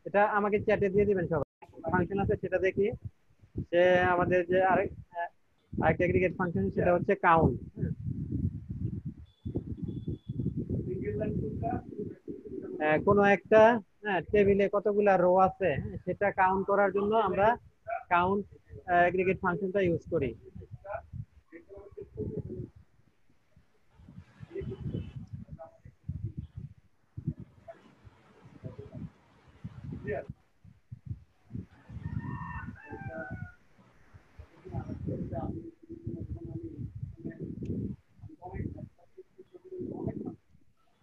এটা আমাকে চ্যাটে দিয়ে দিবেন সবাই। ফাংশন আছে সেটা দেখি, সে আমাদের যে আরেকটা এগ্রিগেট ফাংশন, সেটা হচ্ছে কাউন্ট। কোনো একটা, হ্যাঁ, টেবিলে কতগুলা রো আছে, হ্যাঁ, সেটা কাউন্ট করার জন্য আমরা কাউন্ট এগ্রিগেট ফাংশনটা ইউজ করি।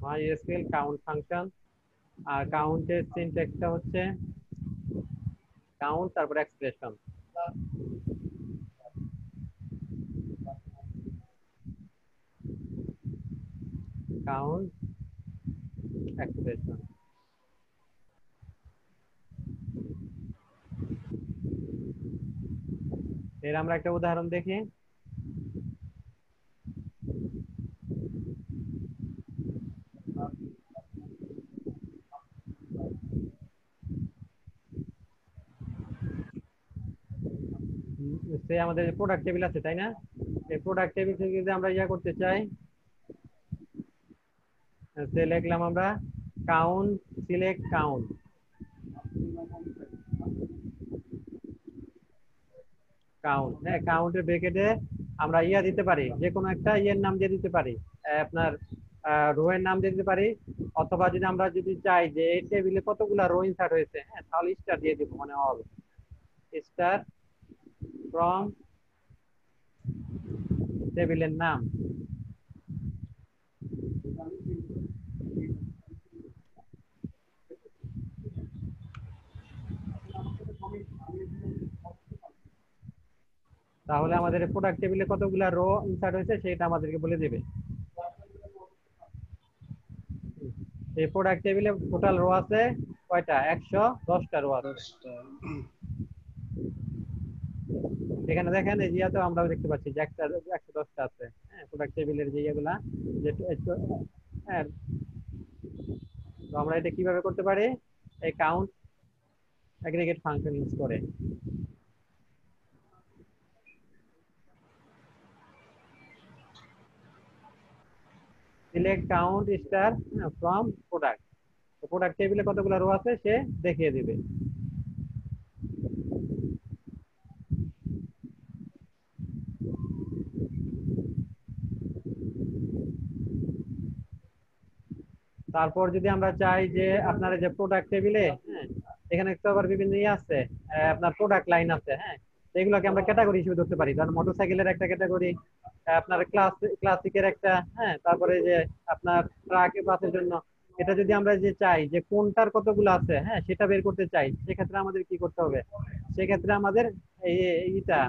MySQL কাউন্ট ফাংশন, আর কাউন্টের সিনট্যাক্সটা হচ্ছে কাউন্ট তারপর এক্সপ্রেশন। Count expression. এর আমরা একটা উদাহরণ দেখি। সে আমাদের প্রোডাক্ট টেবিল আছে তাই না? এই প্রোডাক্ট টেবিল থেকে যদি আমরা ইয়া করতে চাই, সে লিখলাম আমরা কাউন্ট, সিলেক্ট কাউন্ট। কাউন্ট, হ্যাঁ, কাউন্টের ব্র্যাকেটে আমরা ইয়া দিতে পারি, যে কোনো একটা ইয়ের নাম দিয়ে দিতে পারি, আপনার রো এর নাম দিয়ে দিতে পারি, অথবা যদি আমরা যদি চাই যে এই টেবিলে কতগুলা রো ইনসার্ট হয়েছে, হ্যাঁ, তাহলে স্টার দিয়ে দিব, মানে অল স্টার ফ্রম টেবিলের নাম। তাহলে আমাদের প্রোডাক্ট টেবিলে কতগুলা রো ইনসার্ট হয়েছে সেটা আমাদেরকে বলে দেবে। এই প্রোডাক্ট টেবিলে টোটাল রো আছে কয়টা? 110টা রো আছে। 10টা। এখানে দেখেন এই যে তো আমরা দেখতে পাচ্ছি যে 110টা আছে, হ্যাঁ, প্রোডাক্ট টেবিলের যে ইয়েগুলা, যে হ্যাঁ। তো আমরা এটা কিভাবে করতে পারি? এই কাউন্ট অ্যাগ্রিগেট ফাংশন ইউজ করে। Select count star from product, তো প্রোডাক্ট টেবিলে কতগুলো রো আছে সে দেখিয়ে দিবে। তারপর যদি আমরা চাই যে আপনার যে প্রোডাক্ট টেবিলে, হ্যাঁ, এখানে তো আবার বিভিন্ন ইয়ে আছে, আপনার প্রোডাক্ট লাইন আছে, হ্যাঁ, তো এগুলোকে আমরা ক্যাটাগরি হিসেবে ধরতে পারি। কারণ মোটরসাইকেলের একটা ক্যাটাগরি, আপনার ক্লাসিকের একটা, হ্যাঁ, তারপরে যে আপনার ট্রাক বাসের জন্য। এটা যদি আমরা যে চাই যে কোনটার কতগুলো আছে, হ্যাঁ, সেটা বের করতে চাই, সেক্ষেত্রে আমাদের কি করতে হবে? সেক্ষেত্রে আমাদের এইটা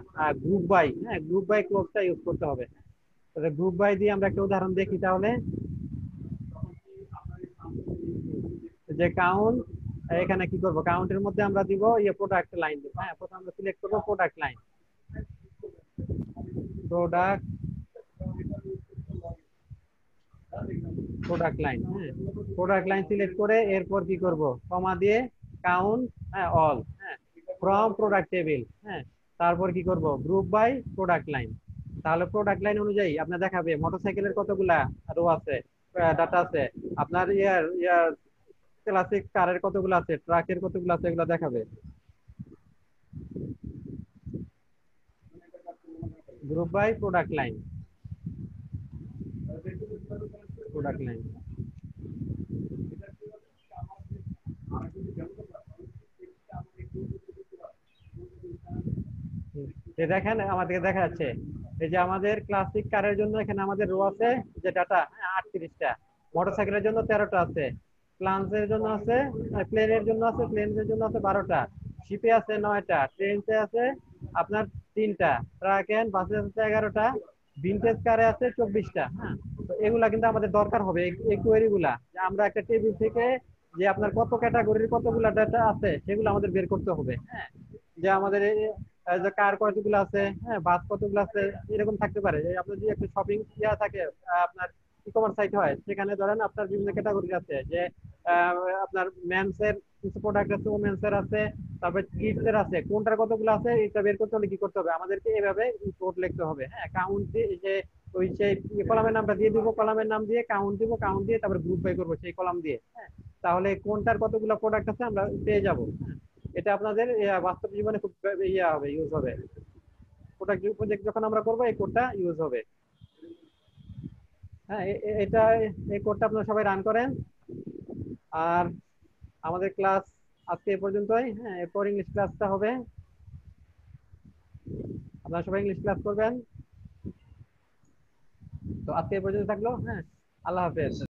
গ্রুপ বাই, হ্যাঁ, গ্রুপ বাই ক্লোজটা ইউজ করতে হবে। গ্রুপ বাই দিয়ে আমরা একটা উদাহরণ দেখি তাহলে। যে কাউন্ট, এখানে কি করব? কাউন্টের মধ্যে আমরা দিব প্রোডাক্ট লাইন দিব, হ্যাঁ, প্রথমে আমরা সিলেক্ট করব product line, product product line, হ্যাঁ, প্রোডাক্ট লাইন সিলেক্ট করে এরপর কি করব? কমা দিয়ে কাউন্ট, হ্যাঁ, অল, হ্যাঁ, ফ্রম প্রোডাক্ট টেবিল, হ্যাঁ, তারপর কি করব? Group by product line. তাহলে প্রোডাক্ট লাইন অনুযায়ী আপনার দেখাবে মোটরসাইকেলের কতগুলা রো আছে, ডাটা আছে, আপনার ইয়ার ক্লাসিক কারের কতগুলো আছে, ট্রাকের কতগুলো আছে, এগুলো দেখাবে। Group by product line, product line. দেখেন আমাদেরকে দেখা যাচ্ছে এই যে আমাদের ক্লাসিক কারের জন্য এখানে আমাদের রো আছে যে ডাটা 38টা, মোটরসাইকেলের জন্য 13টা আছে, প্লান্সের জন্য আছে, প্লেনের জন্য আছে, প্লেনের জন্য আছে 12টা, শিপে আছে 9টা, ট্রেনতে আছে আপনার 3টা, ট্রাক এন্ড বাসে আছে 11টা, ভিনটেজ কারে আছে 24টা। হ্যাঁ, তো এগুলা কিন্তু আমাদের দরকার হবে, এই কোয়েরি গুলা, যে আমরা একটা টেবিল থেকে যে আপনার কত ক্যাটাগরির কতগুলা ডাটা আছে সেগুলো আমাদের বের করতে হবে। হ্যাঁ, যে আমাদের যে কার কতগুলো আছে, হ্যাঁ, বাস কতগুলো আছে, এরকম থাকতে পারে। আপনার যদি একটা শপিং ইয়া থাকে, আপনার ই কমার্স সাইট হয়, সেখানে ধরেন আপনার বিভিন্ন ক্যাটাগরি আছে, যে আপনার মেন্স এর কিছু প্রোডাক্ট আছে, ওমেন্স এর আছে, তারপরে কিডস এর আছে, কোনটার কতগুলো আছে এটা বের করতে হলে কি করতে হবে? আমাদেরকে এভাবে কোড লিখতে হবে। হ্যাঁ, কাউন্ট দিয়ে যে ওই সেই কলামের নামটা দিয়ে দিব, কলামের নাম দিয়ে কাউন্ট দিব, কাউন্ট দিয়ে তারপর গ্রুপ বাই করবো সেই কলাম দিয়ে। হ্যাঁ, তাহলে কোনটার কতগুলো প্রোডাক্ট আছে আমরা পেয়ে যাব। হ্যাঁ, এটা আপনাদের বাস্তব জীবনে খুব ইয়া হবে, ইউজ হবে। প্রজেক্ট যখন আমরা করবো এই কোডটা ইউজ হবে। হ্যাঁ, এটা এই কোডটা আপনারা সবাই রান করেন। আর আমাদের ক্লাস আজকে এই পর্যন্তই। হ্যাঁ, এরপর ইংলিশ ক্লাসটা হবে, আপনারা সবাই ইংলিশ ক্লাস করবেন। তো আজকে এই পর্যন্ত থাকলো। হ্যাঁ, আল্লাহ হাফেজ।